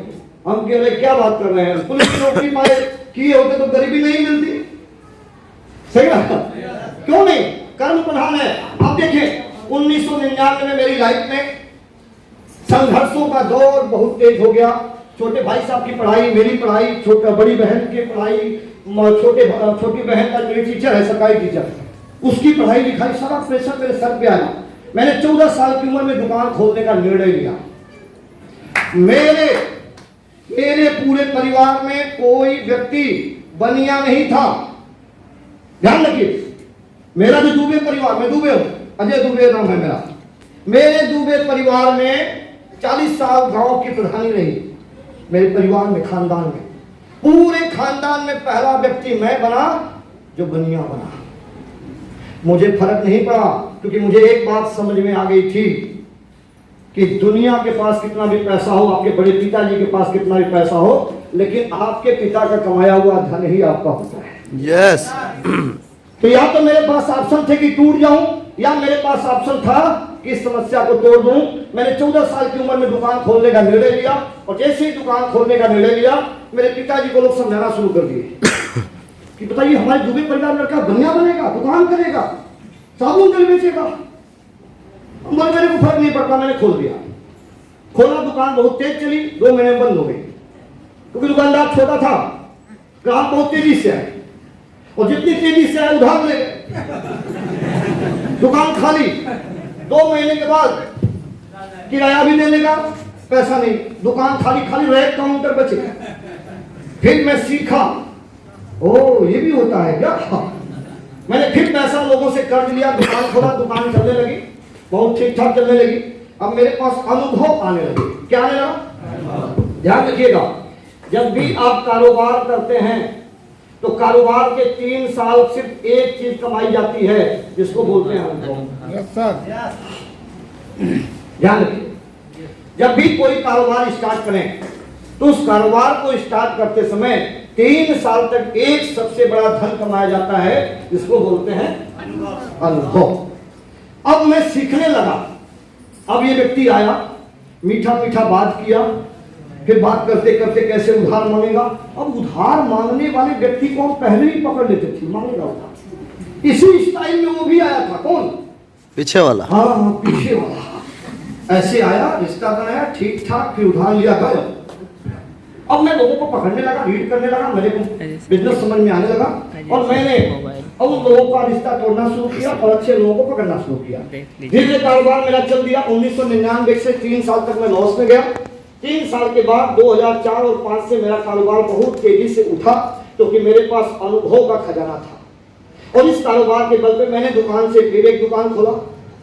हम कह रहे क्या बात कर रहे हैं, पुलिस की नौकरी पाए किए होते तो गरीबी नहीं मिलती। सही बात, क्यों नहीं, कर्म प्रधान है। अब देखें 1999 में मेरी लाइफ में संघर्षों का दौर बहुत तेज हो गया। छोटे भाई साहब की पढ़ाई, मेरी पढ़ाई, बड़ी बहन की पढ़ाई, छोटी बहन का मेरी टीचर है, सरकारी टीचर, उसकी पढ़ाई लिखाई, सारा प्रेशर मेरे सर पे आया। मैंने 14 साल की उम्र में दुकान खोलने का निर्णय लिया। मेरे पूरे परिवार में कोई व्यक्ति बनिया नहीं था। ध्यान रखिए, मेरा जो दुबे परिवार, मैं दुबे हूं, अजय दुबे नाम है मेरा। मेरे दुबे परिवार में 40 साल गांव की प्रधानी रही। मेरे परिवार में, खानदान में, पूरे खानदान में पहला व्यक्ति मैं बना जो बनिया बना। मुझे फर्क नहीं पड़ा, क्योंकि मुझे एक बात समझ में आ गई थी कि दुनिया के पास कितना भी पैसा हो, आपके बड़े पिताजी के पास कितना भी पैसा हो, लेकिन आपके पिता का कमाया हुआ धन ही आपका होता है। यस। तो या तो मेरे पास ऑप्शन थे कि टूट जाऊं, या मेरे पास ऑप्शन था कि इस समस्या को तोड़ दूं। मैंने 14 साल की उम्र में दुकान खोलने का निर्णय लिया, और जैसे ही दुकान खोलने का निर्णय लिया, मेरे पिताजी को लोग समझाना शुरू कर दिए कि बताइए, हमारे दुबे परिवार में लड़का बनिया बनेगा, दुकान करेगा, साबुन तेल बेचेगा। मेरे को फर्क नहीं पड़ता, मैंने खोल दिया। खोला, दुकान बहुत तेज चली, 2 महीने में बंद हो गई, क्योंकि दुकानदार छोटा था, ग्राहक बहुत तेजी से आए, और जितनी तेजी से आए उधार ले गए। दुकान खाली। 2 महीने के बाद किराया भी देने का पैसा नहीं, दुकान खाली खाली रहे, काउंटर बचे। फिर मैं सीखा, ओ ये भी होता है क्या। मैंने फिर पैसा लोगों से कर्ज लिया, दुकान खोला, दुकान चलने लगी, बहुत ठीक ठाक चलने लगी। अब मेरे पास अनुभव आने लगे। क्या आने लगा? ध्यान रखिएगा, जब भी आप कारोबार करते हैं तो कारोबार के 3 साल सिर्फ एक चीज कमाई जाती है, जिसको बोलते हैं अनुभव। ध्यान रखिए, जब भी कोई कारोबार स्टार्ट करें तो उस कारोबार को स्टार्ट करते समय 3 साल तक एक सबसे बड़ा धन कमाया जाता है, जिसको बोलते हैं अनुभव। अब मैं सीखने लगा। अब ये व्यक्ति आया, मीठा मीठा बात किया, फिर बात करते करते कैसे उधार मांगेगा। अब उधार मांगने वाले व्यक्ति को हम पहले ही पकड़ लेते थे, मांगेगा उधार। इसी स्टाइल में वो भी आया था। कौन? पीछे वाला। हाँ, पीछे वाला ऐसे आया, रिश्ता बनाया ठीक ठाक, फिर उधार लिया गया। अब मैं लोगों को पकड़ने लगा, रीड करने लगा, मेरे को बिजनेस समझ में आने लगा, और मैंने उन लोगों का रिश्ता तोड़ना शुरू किया और अच्छे लोगों को पकड़ना शुरू किया। धीरे कारोबार मेरा चल दिया। 1999 से 3 साल तक मैं लॉस में गया। 3 साल के बाद 2004 और 5 से मेरा कारोबार बहुत तेजी से उठा, क्योंकि मेरे पास अनुभव का खजाना था। और इस कारोबार के बल पे मैंने दुकान से फिर एक दुकान खोला।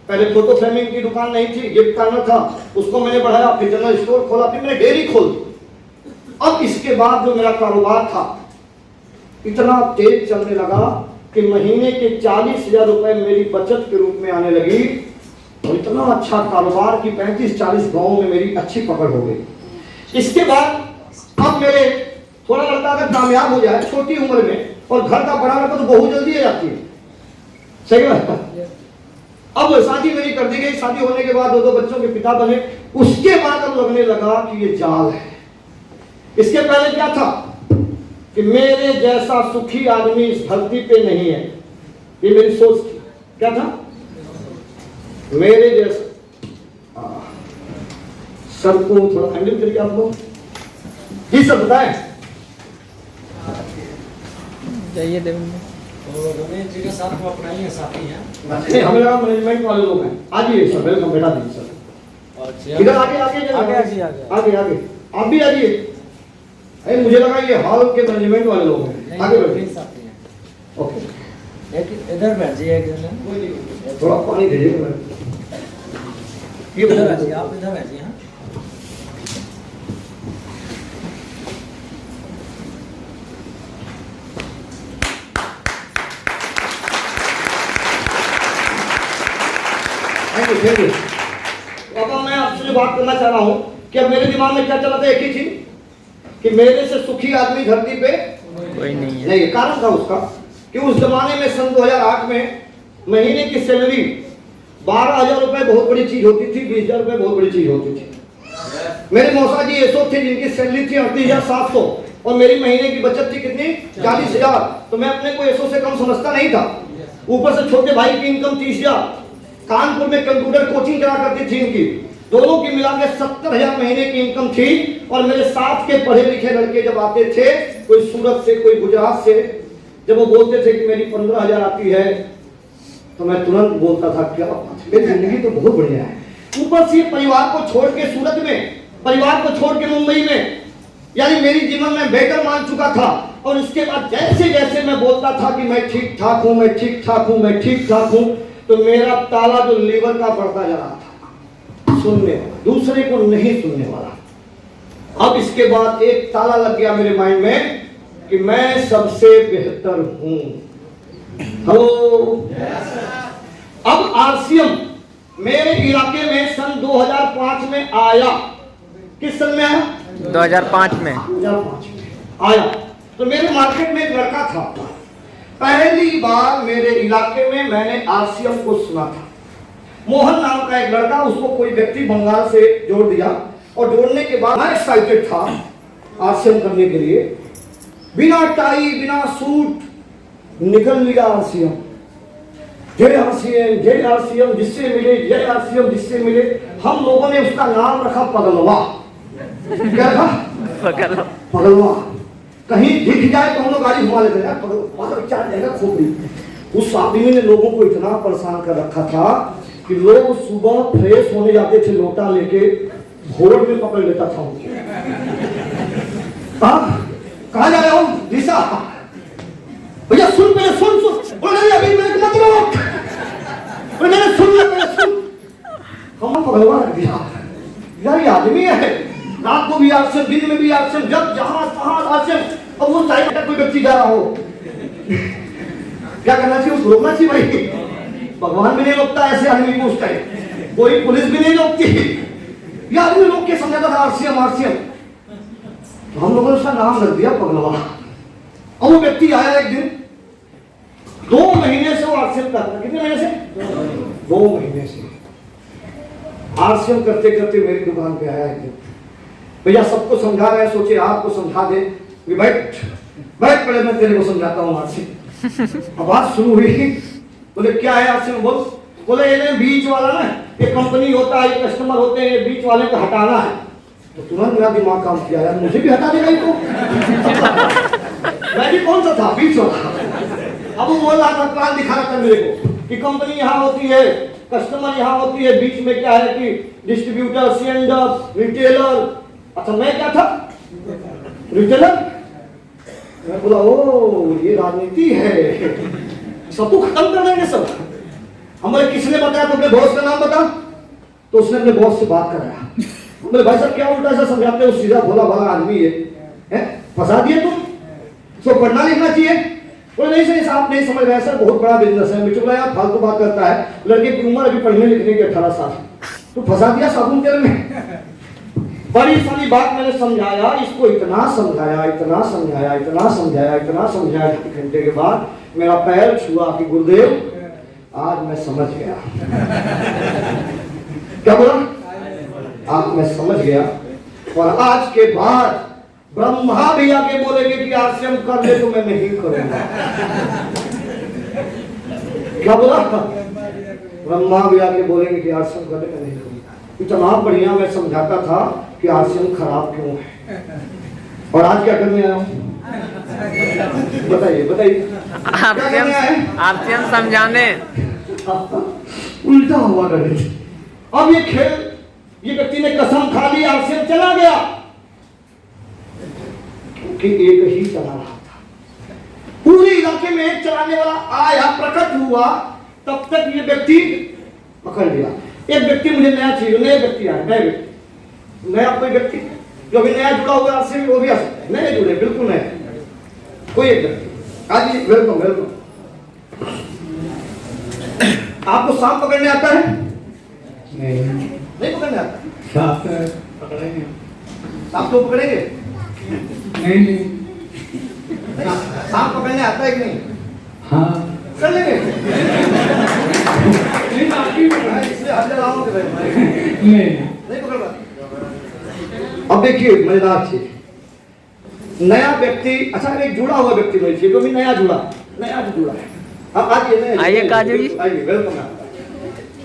पहले फोटो फ्रेमिंग की दुकान नहीं थी, गिफ्ट कार्नर था, उसको मैंने बढ़ाया, फिर जनरल स्टोर खोला, फिर मैंने डेयरी खोल दी। अब इसके बाद जो मेरा कारोबार था इतना तेज चलने लगा कि महीने के 40,000 रुपए मेरी बचत के रूप में आने लगी, और इतना अच्छा कारोबार की 35-40 गांवों में मेरी अच्छी पकड़ हो गई। इसके बाद अब मेरे थोड़ा लड़का अगर कामयाब हो जाए छोटी उम्र में, और घर का बड़ा लड़का तो बहुत जल्दी आ जाती है, सही बात। अब शादी मेरी कर दी गई। शादी होने के बाद 2 बच्चों के पिता बने। उसके बाद अब लगने लगा कि ये जाल है। इसके पहले क्या था कि मेरे जैसा सुखी आदमी इस धरती पे नहीं है, ये मेरी सोच थी। क्या था? मेरे जैसा सर को थोड़ा हैंडल करिए आप लोग। जी सर, बताएं। जाइए रमेश जी के साथ वो अपना ही साथी हैं। नहीं, हमें लगा मैनेजमेंट वाले लोग हैं। आइए सर, वेलकम, बैठा दीजिए सर। इधर आगे आगे आगे आगे आप भी आइए। मुझे लगा ये हॉल के मैनेजमेंट वाले लोग हैं। आगे बैठिए। ओके, इधर बैठ जाइए, थोड़ा पानी दे दीजिए। ये इधर बैठिए, आप इधर बैठिए। हाँ, थैंक यू। अब मैं आपसे जो बात करना चाह रहा हूँ कि अब मेरे दिमाग में क्या चला था, एक ही चीज कि मेरे से सुखी आदमी धरती पे कोई नहीं है। नहीं। कारण था उसका कि उस जमाने में सन 2008 में महीने की सैलरी 12,000 रुपए बहुत बड़ी चीज होती थी, 20,000 रुपए बहुत बड़ी चीज होती थी। मेरे मौसा जी ऐसो थे जिनकी सैलरी थी 38,700, और मेरी महीने की बचत थी कितनी 40,000। तो मैं अपने को ऐसो से कम समझता नहीं था। ऊपर से छोटे भाई की इनकम 30,000, कानपुर में कंप्यूटर कोचिंग करा करती थी इनकी, दोनों की मिला के 70,000 महीने की इनकम थी। और मेरे साथ के पढ़े लिखे लड़के जब आते थे, कोई सूरत से कोई गुजरात से, जब वो बोलते थे कि मेरी 15,000 आती है, तो मैं तुरंत बोलता था क्या मेरी जिंदगी तो बहुत बढ़िया है। ऊपर से परिवार को छोड़ के सूरत में, परिवार को छोड़ के मुंबई में, यानी मेरी जीवन में बेटर मान चुका था। और इसके बाद जैसे जैसे मैं बोलता था कि मैं ठीक ठाक हूं, मैं ठीक ठाक हूं, मैं ठीक ठाक हूं, तो मेरा ताला जो लीवर का बढ़ता जा रहा था, सुनने वाला, दूसरे को नहीं सुनने वाला। अब इसके बाद एक ताला लग गया मेरे माइंड में कि मैं सबसे बेहतर हूं। हेलो, अब आरसीएम मेरे इलाके में सन 2005 में आया। किस सन में आया? 2005 में 2005 में आया। तो मेरे मार्केट में एक लड़का था, पहली बार मेरे इलाके में मैंने आरसीएम को सुना था। मोहन नाम का एक लड़का, उसको कोई व्यक्ति बंगाल से जोड़ दिया, और जोड़ने के बाद मैं एक्साइटेड था आरसीएम करने के लिए। बिना टाई बिना सूट निकल लिया आरसीएम। जय आरसीएम, जय आरसीएम, जिससे मिले, जय आरसीएम, जिससे मिले। हम लोगों ने उसका नाम रखा पगलवा। क्या था? पगलवा। कहीं दिख जाए तो हम लोग गाड़ी घुमा लेते हैं, पगलवा चार जाएगा खोपड़ी। उस आदमी ने लोगों को इतना परेशान कर रखा था कि लोग सुबह फ्रेश होने जाते थे, लोटा लेके भोर में पकड़ लेता था उनको। कहाँ जा रहे हो? दिशा भैया सुन, पहले सुन सुन। नहीं अभी मेरे को मत रोक, मैंने सुन लिया, पहले सुन। हम पगलवा रख दिया यार, ये आदमी है, रात को भी आरसीएम, दिन में भी आरसीएम, जब जहां तहां आरसीएम। अब वो साइड का कोई व्यक्ति जा रहा हो, क्या करना चाहिए? उसको रोकना चाहिए भाई। भगवान भी नहीं रोकता ऐसे आदमी को उस टाइम, कोई पुलिस भी नहीं रोकती। ये आदमी रोक के समझाता था आरसीएम आरसीएम। तो हम लोगों ने उसका नाम रख दिया पगलवा। और वो व्यक्ति आया एक दिन, 2 महीने से वो आरसीएम करता। कितने महीने से? 2 महीने से आरसीएम करते करते मेरी दुकान पे आया एक दिन। भैया सबको समझा रहे हैं, सोचे आपको समझा दे। बैठ बैठ, पहले मैं तेरे को समझाता हूँ आरसीएम। अब बात शुरू हुई। बोले क्या है आरसीएम? बोले ये बीच वाला ना, ये कंपनी होता है, ये कस्टमर होते हैं, ये बीच वाले को हटाना है। तो तुरंत मेरा दिमाग काम किया, यार मुझे भी हटा देगा इसको। मैं भी कौन सा था? बीच वाला। अब वो बोल रहा था, प्लान दिखा रहा था मेरे को कि कंपनी यहाँ होती है, कस्टमर यहाँ होती है, बीच में क्या है कि डिस्ट्रीब्यूटर, सेंडर, रिटेलर। अच्छा मैं क्या था? रिटेलर। मैं बोला ओ ये राजनीति है, सबको खत्म कर देंगे सब। हमारे किसने बताया? तो अपने बॉस का नाम बता। तो उसने अपने बॉस से बात कराया। बोले भाई साहब क्या उल्टा सा समझाते हो, सीधा भोला भाला आदमी है, फंसा दिए तुम, तो पढ़ना लिखना चाहिए। बोले नहीं सर आप नहीं समझ रहे सर, बहुत बड़ा बिजनेस है। मिचुला यार फालतू बात करता है, लड़के की उम्र अभी पढ़ने लिखने की 18 साल, तो फंसा दिया साबुन तेल में। बड़ी सारी बात मैंने समझाया इसको, इतना समझाया, इतना समझाया, इतना समझाया, इतना समझाया। 1 घंटे के बाद मेरा पैर छुआ कि गुरुदेव आज मैं समझ गया। क्या बोला? आज मैं समझ गया। और आज के बाद ब्रह्मा भी आके बोलेंगे कि आरसीएम कर ले तो मैं नहीं करूंगा। क्या बोला? ब्रह्मा भी आके बोलेंगे कि आरसीएम कर ले मैं नहीं करूंगा। इतना बढ़िया मैं समझाता था कि आरसीएम खराब क्यों है। और आज क्या करने आया हूँ? बताइए बताइए, आरसीएम समझाने। उल्टा हुआ गणित। अब ये खेल, ये व्यक्ति ने कसम खा ली, आरसीएम चला गया कि एक ही चला रहा था। पूरे इलाके में एक चलाने वाला आया, प्रकट हुआ, तब तक ये व्यक्ति पकड़ लिया। एक व्यक्ति मुझे नया चाहिए, नए व्यक्ति आए, नए व्यक्ति, नया कोई व्यक्ति जो भी नया जुड़ा हुआ आरसीएम, वो भी आ सकता है, नए जुड़े, बिल्कुल नए कोई एक व्यक्ति। आज वेलकम वेलकम। आपको सांप पकड़ने आता है? नहीं पकड़ने आता? पकड़ेंगे। सांप तो पकड़ेंगे? नहीं। सांप पकड़ने आता है कि नहीं? हाँ कर लेंगे। इसलिए हाथ लगाओगे नहीं पकड़ पाते। अब देखिए मजेदार चीज, नया व्यक्ति, अच्छा एक जुड़ा हुआ व्यक्ति मुझे चाहिए, क्योंकि नया जुड़ा है। अब आइए आइए काजू जी, आइए, वेलकम आपका।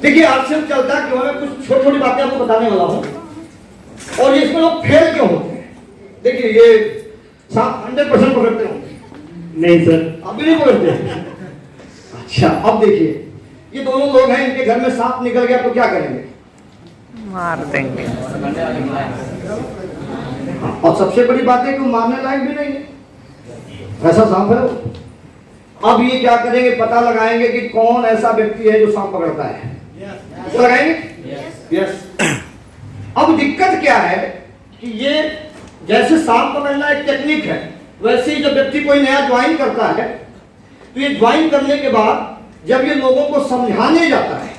देखिए आपसे चलता है कि मैं कुछ छोटी छोटी बातें आपको बताने वाला हूँ, और इसमें लोग फेल क्यों होते हैं। देखिए ये 100% पकड़ते होंगे, नहीं सर, अभी नहीं पकड़ते। अच्छा अब देखिए, ये दोनों लोग हैं, इनके घर में सांप निकल गया तो क्या करेंगे? मार देंगे। और सबसे बड़ी बात है कि वो मारने लायक भी नहीं है, ऐसा सांप है वो। अब ये क्या करेंगे, पता लगाएंगे कि कौन ऐसा व्यक्ति है जो सांप पकड़ता है। तो लगाएंगे यस। अब दिक्कत क्या है कि ये जैसे सांप पकड़ना एक टेक्निक है, वैसे ही जब व्यक्ति कोई नया ज्वाइन करता है तो ये ज्वाइन करने के बाद जब ये लोगों को समझाने जाता है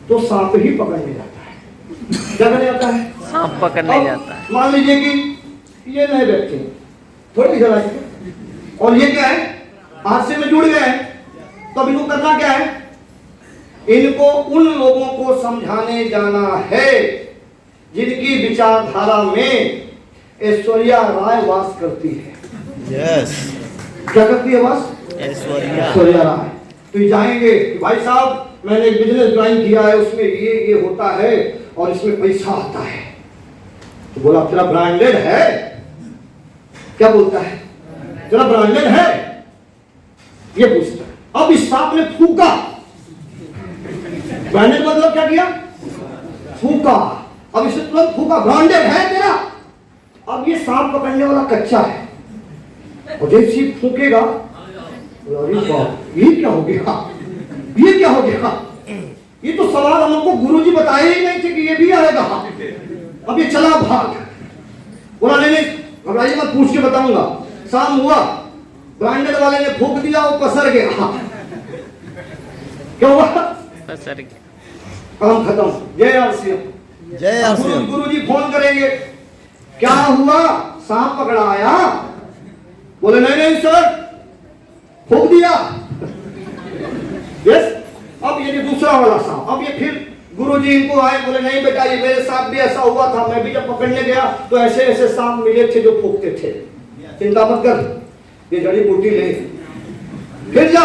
तो सांप ही पकड़ने जाता है। क्या करने जाता है? सांप पकड़ने जाता है। मान लीजिए कि ये नए व्यक्ति हैं, थोड़ी इधर आइए, और ये क्या है, हादसे में जुड़ गए हैं, तो अब इनको करना क्या है? इनको उन लोगों को समझाने जाना है जिनकी विचारधारा में ऐश्वर्या राय वास करती है। यस, क्या करती है वास? ऐश्वर्या राय। तो ये जाएंगे कि भाई साहब मैंने एक बिजनेस ज्वाइन किया है, उसमें ये होता है और इसमें पैसा आता है। तो बोला तेरा ब्रांडेड है? क्या बोलता है? तेरा ब्रांडेड है? ये पूछता है। अब इस सांप ने फूका, ब्रांडेड मतलब क्या किया? फूका। अब इसे तुरंत फूका, ब्रांडेड है तेरा। अब ये सांप पकड़ने वाला कच्चा है, और जैसे ही फूकेगा, अरे बाप, ये क्या हो गया, ये क्या हो गया? ये तो सवाल हम लोग को गुरुजी बताए ही नहीं थे कि ये भी आएगा। अब ये चला भाग, बोला नहीं घबराइए मत, पूछ के बताऊंगा। शाम हुआ, ब्रांडेड वाले ने फूक दिया, वो पसर गया। क्या हुआ? पसर गया। काम खत्म। जय आरसीएम। जय आरसीएम। गुरुजी फोन करेंगे, क्या हुआ, सांप पकड़ा आया? बोले नहीं सर, फूक दिया। यस। अब ये दूसरा वाला सांप, अब ये फिर गुरुजी इनको आए, बोले नहीं बेटा, ये मेरे साथ भी ऐसा हुआ था, मैं भी जब पकड़ने गया तो ऐसे ऐसे सांप मिले थे जो फूकते थे, चिंता मत कर, ये जड़ी बूटी ले, फिर जा।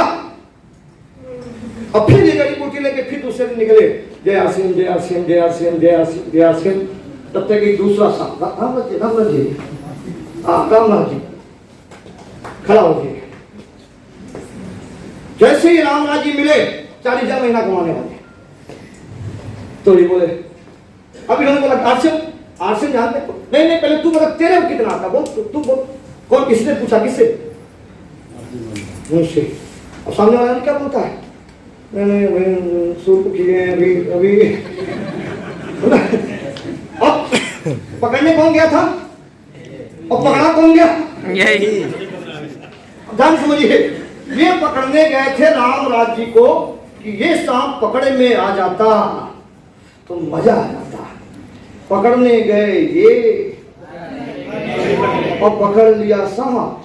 अब फिर ये जड़ी बूटी लेके फिर दूसरे दिन निकले, जय आरसीएम जय आरसीएम जय आरसीएम जय आरसीएम जय आरसीएम। तब तक एक दूसरा सांप, रामराज जी रामराज जी खड़ा हो गए। जैसे ही रामराज जी मिले, 40,000 महीना कमाने वाले, तो ये बोले, अब इन्होंने बोला आरसीएम जानते? नहीं पहले तू बोला तेरे को कितना आता, बोल तू बोल। कौन? किसने पूछा? किससे? मुझसे। अब सामने वाला ने क्या बोलता है? नहीं सूप किए अभी अब पकड़ने कौन गया था और पकड़ा कौन गया? यही। ध्यान समझिए, ये पकड़ने गए थे रामराज जी को कि ये सांप पकड़े में आ जाता तो मजा आ जाता। पकड़ने गए ये और पकड़ लिया सांप।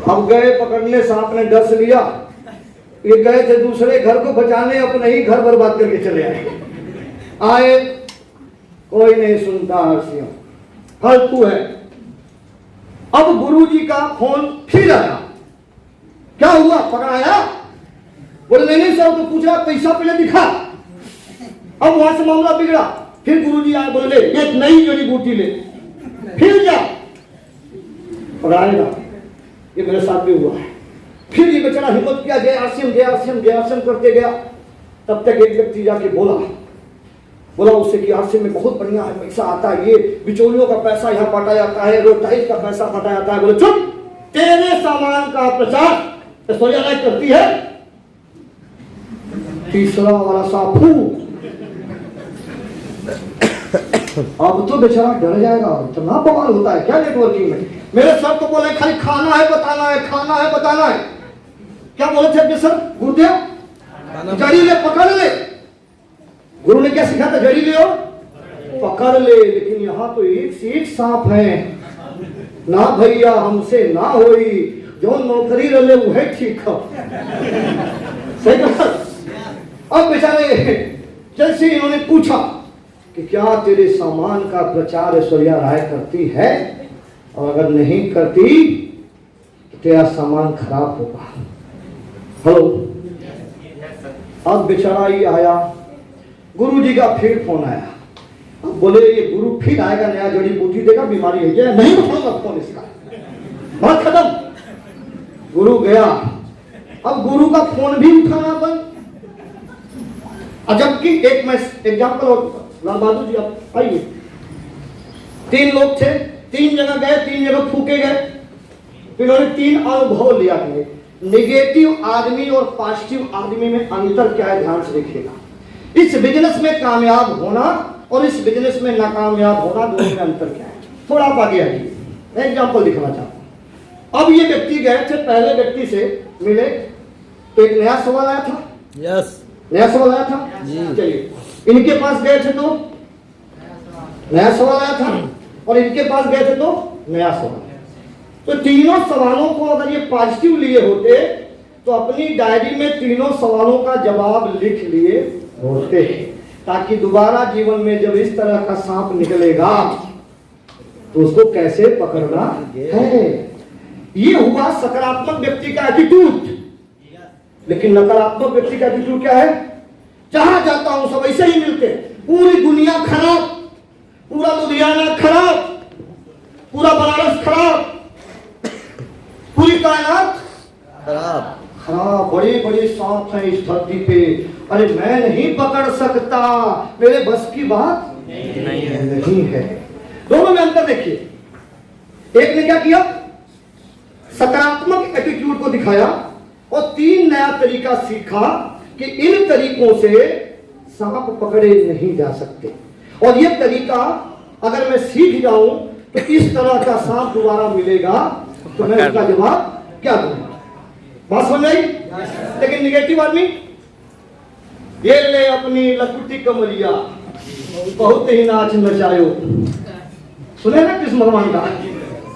अब गए पकड़ने, सांप ने डस लिया, ये गए थे दूसरे घर को बचाने, अपने ही घर बर्बाद करके चले आए। कोई नहीं सुनता आरसीएम, फालतू है। अब गुरुजी का फोन फिर आया, क्या हुआ, पकड़ाया? बोले नहीं सर, तो पूछ रहा पैसा पहले दिखा। अब वहां से मामला बिगड़ा, फिर गुरुजी आए, बोले ले एक नई जड़ी बूटी ले, फिर जा पकड़ाएगा। ये मेरे साथ भी हुआ है। फिर ये बेचारा हिम्मत किया, जय आरसीएम जय आरसीएम जय आरसीएम करते गया। तब तक एक व्यक्ति जाके बोला उससे कि आरसीएम में बहुत बढ़िया है, पैसा आता है, ये बिचौलियों का पैसा यहाँ बांटा जाता है, एडवर्टाइज का पैसा बांटा जाता है। बोले चुप, तेरे सामान का प्रचार ऐश्वर्या राय करती है। तीसरा वाला साफू, अब तो बेचारा डर जाएगा, इतना बवाल होता है क्या नेटवर्किंग में। मेरे सर तो बोले खाली खाना है बताना है, खाना है बताना है। क्या बोले थे अपने सर गुरुदेव? जड़ी ले, पकड़ ले। गुरु ने क्या सिखाया था? जड़ी ले और पकड़ ले। लेकिन यहाँ तो एक से एक सांप है, ना भैया हमसे ना होई, जो नौकरी रहे वो है ठीक है। सही कहा। अब बेचारे जैसे इन्होंने पूछा कि क्या तेरे सामान का प्रचार ऐश्वर्या राय करती है? और अगर नहीं करती तो तेरा सामान खराब होगा। हेलो, अब बेचारा ही आया, गुरुजी का फिर फोन आया। अब बोले ये गुरु फिर आएगा, नया जड़ी बूटी देगा, बीमारी है क्या? नहीं उठाऊंगा फोन इसका, बात खत्म। गुरु गया, अब गुरु का फोन भी उठाना बंद। जबकि एक मैं एग्जाम्पल, लाल बहादुर जी आप आइए, 3 लोग थे, 3 जगह गए, 3 जगह फूके गए, इन्होंने 3 अनुभव लिया है। नेगेटिव आदमी और पॉजिटिव आदमी में अंतर क्या है, ध्यान से देखिएगा। इस बिजनेस में कामयाब होना और इस बिजनेस में नाकामयाब होना, दोनों में अंतर क्या है? थोड़ा आप आगे आइए, मैं एग्जाम्पल दिखाना चाहता हूं। अब ये व्यक्ति गए थे, पहले व्यक्ति से मिले तो एक नया सवाल आया था। यस, नया सवाल आया था। चलिए, इनके पास गए थे तो नया सवाल आया था, और इनके पास गए थे तो नया सवाल। तो तीनों सवालों को अगर ये पॉजिटिव लिए होते तो अपनी डायरी में तीनों सवालों का जवाब लिख लिए होते, ताकि दोबारा जीवन में जब इस तरह का सांप निकलेगा तो उसको कैसे पकड़ना है। ये हुआ सकारात्मक व्यक्ति का एटीट्यूड। लेकिन नकारात्मक व्यक्ति का एटीट्यूड क्या है? जहां जाता हूं सब ऐसे ही मिलते, पूरी दुनिया खराब, पूरा लुधियाना खराब, पूरा बनारस खराब, पूरी कायनात खराब खराब, बड़े बड़े सांप हैं इस धरती पे। अरे मैं नहीं पकड़ सकता, मेरे बस की बात नहीं है। दोनों में अंतर देखिए। एक ने क्या किया? सकारात्मक एटीट्यूड को दिखाया और 3 नया तरीका सीखा कि इन तरीकों से सांप पकड़े नहीं जा सकते, और ये तरीका अगर मैं सीख जाऊं तो इस तरह का सांप दोबारा मिलेगा तो मैं उसका जवाब क्या दूंगा। बात समझ आई? लेकिन निगेटिव आदमी, ये ले अपनी लकुटी कमरिया, बहुत ही नाच नचायो। सुने ना कृष्ण भगवान का?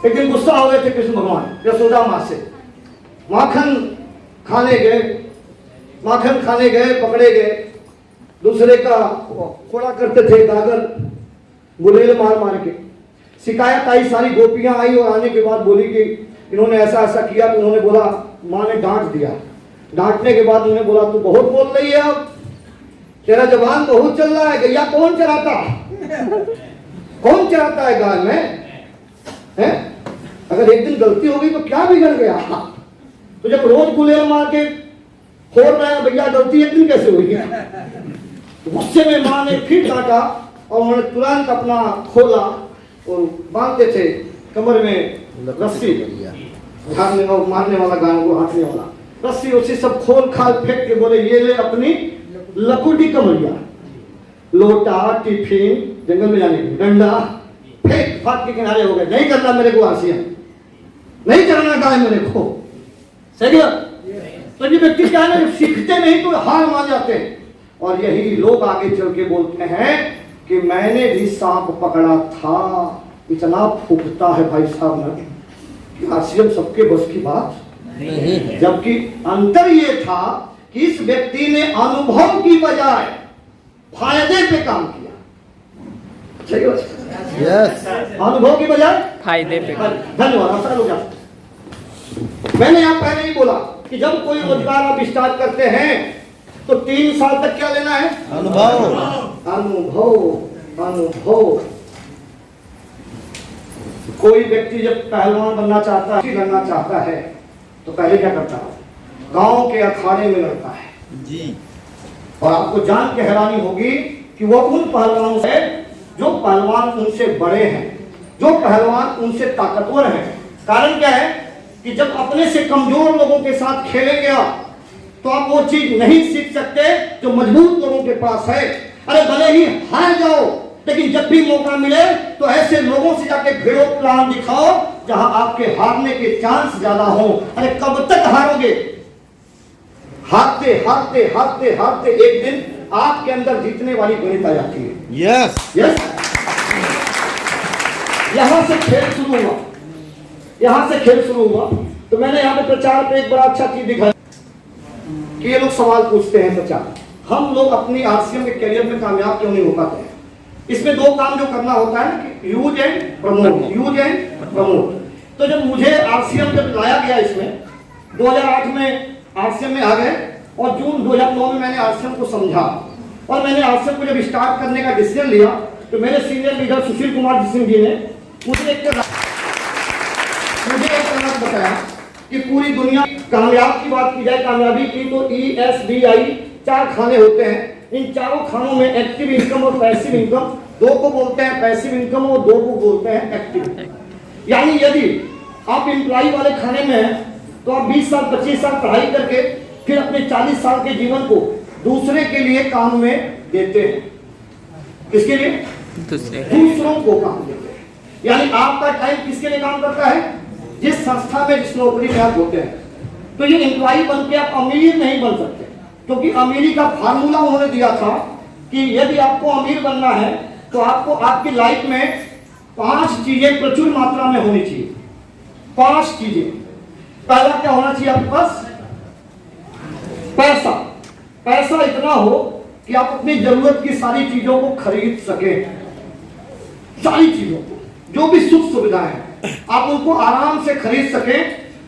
एक दिन गुस्सा हो गए थे कृष्ण भगवान यशोदा माँ से, माखन खाने गए, माखन खाने गए, पकड़े गए, दूसरे का खोड़ा करते थे, गागर गुलेल मार मार के। शिकायत आई, सारी गोपियां आई और आने के बाद बोली कि इन्होंने ऐसा ऐसा किया। तो उन्होंने बोला, माँ ने डांट दिया। डांटने के बाद उन्होंने बोला तू बहुत बोल रही है, अब तेरा जबान बहुत चल रहा है, गैया कौन चराता? कौन चराता है गाय में? है? अगर एक दिन गलती हो गई तो क्या बिगड़ गया? तो जब रोज गुलेल मार के फोड़ रहा है, भैया गलती एक दिन कैसे हुई? गुस्से में माँ ने फिर डांटा और उन्होंने तुरंत अपना खोला और बांधते थे कमर में रस्सी, मारने वाला गायों को हाथने वाला रस्सी, उसी सब खोल खाल फेंक के बोले ये ले अपनी लकुटी कमरिया, लोटा, टिफिन, जंगल में जाने की डंडा फेंक फाक के किनारे हो गए। नहीं करना मेरे को आसिया, नहीं चढ़ना गाय मेरे को। सही है? तो ये व्यक्ति क्या है, सीखते नहीं तो हार मान जाते हैं। और यही लोग आगे चल के बोलते हैं कि मैंने भी सांप पकड़ा था। इतना फूकता है भाई साहब ना कि आसियम सबके बस की बात नहीं। जबकि अंतर ये था कि इस व्यक्ति ने अनुभव की बजाय फायदे पे काम किया। सही बात? यस, अनुभव की बजाय फायदे पे। धन्यवाद। आसान हो गया। मैंने यहाँ पहले ही बोला कि जब कोई रोजगार आप स्टार्ट करते हैं तो 3 साल तक क्या लेना है? अनुभव। अनुभव, अनुभव। कोई व्यक्ति जब पहलवान बनना चाहता है, लड़ना चाहता है, तो पहले क्या करता है? गांव के अखाड़े में लड़ता है जी। और आपको जान के हैरानी होगी कि वो उन पहलवानों से, जो पहलवान उनसे बड़े हैं, जो पहलवान उनसे ताकतवर हैं। कारण क्या है कि जब अपने से कमजोर लोगों के साथ खेलेंगे आप, तो आप वो चीज नहीं सीख सकते जो मजबूत लोगों के पास है। अरे भले ही हार जाओ, लेकिन जब भी मौका मिले तो ऐसे लोगों से जाके भिड़ो, प्लान दिखाओ जहां आपके हारने के चांस ज्यादा हो। अरे कब तक हारोगे? हारते हारते हारते हारते एक दिन आपके अंदर जीतने वाली गणित आ जाती है। Yes, yes. यहां से खेल शुरू हुआ, यहां से खेल शुरू हुआ। तो मैंने यहाँ पे प्रचार पे एक बड़ा अच्छा चीज दिखाया कि ये लोग सवाल पूछते हैं प्रचार, हम लोग अपनी आरसीएम के करियर में कामयाब क्यों नहीं हो पाते हैं? इसमें दो काम जो करना होता है ना कि use and promote, use and promote. तो जब मुझे आरसीएम जब लाया गया इसमें 2008 में आरसीएम में आ गए और जून 2009 में मैंने आरसीएम को समझा और मैंने आरसीएम को जब स्टार्ट करने का डिसीजन लिया तो मेरे सीनियर लीडर सुशील कुमार सिंह जी ने मुझे एक बताया कि पूरी दुनिया कामयाब की बात की जाए, कामयाबी की, तो ESBI 4 खाने होते हैं। इन चारों खानों में एक्टिव इनकम और पैसिव इनकम, दो को बोलते हैं पैसिव इनकम और दो को बोलते हैं एक्टिव। यानी यदि आप एम्प्लॉय वाले खाने में हैं तो आप 20 साल 25 साल पढ़ाई करके फिर अपने 40 साल के जीवन को दूसरे के लिए काम में देते हैं। किसके लिए? दूसरों को काम देते हैं। यानी आपका टाइम किसके लिए काम करता है? जिस संस्था में जिस नौकरी में आप होते हैं। तो ये एम्प्लॉय बन के आप अमीर नहीं बन सकते, क्योंकि अमीरी का फार्मूला उन्होंने दिया था कि यदि आपको अमीर बनना है तो आपको आपकी लाइफ में 5 चीजें प्रचुर मात्रा में होनी चाहिए। 5 चीजें। पहला क्या होना चाहिए आपके पास? पैसा। पैसा इतना हो कि आप अपनी जरूरत की सारी चीजों को खरीद सके। सारी चीजों को, जो भी सुख सुविधाएं हैं आप उनको आराम से खरीद सके,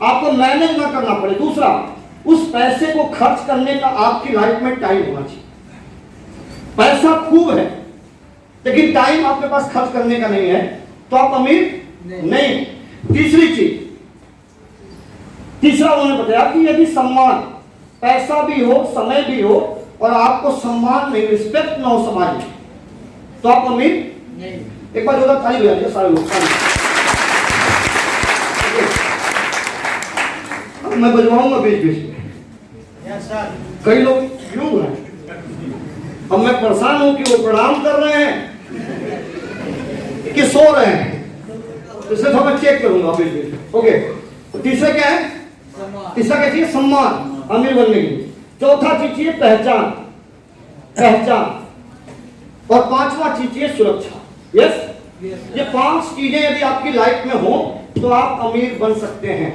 आपको मैनेज ना करना पड़े। दूसरा, उस पैसे को खर्च करने का आपकी लाइफ में टाइम होना चाहिए। पैसा खूब है लेकिन टाइम आपके पास खर्च करने का नहीं है तो आप अमीर नहीं। तीसरी चीज, तीसरा उन्होंने बताया कि यदि सम्मान, पैसा भी हो, समय भी हो और आपको सम्मान नहीं, रिस्पेक्ट ना हो समाज में, तो आप अमीर नहीं। एक बार जोरदार ताली बजा दीजिए सारे लोग। मैं बजवाऊंगा बीच बीच में। कई लोग क्यों हैं? अब मैं परेशान हूं कि वो प्रणाम कर रहे हैं कि सो रहे हैं, तो सिर्फ मैं चेक करूंगा बीच बीच में। ओके, तो तीसरा क्या है? तीसरा क्या चाहिए? सम्मान, अमीर बनने के लिए। चौथा चीज चाहिए पहचान, पहचान। और 5वां चीज चाहिए सुरक्षा। यस, ये 5 चीजें यदि आपकी लाइफ में हो तो आप अमीर बन सकते हैं।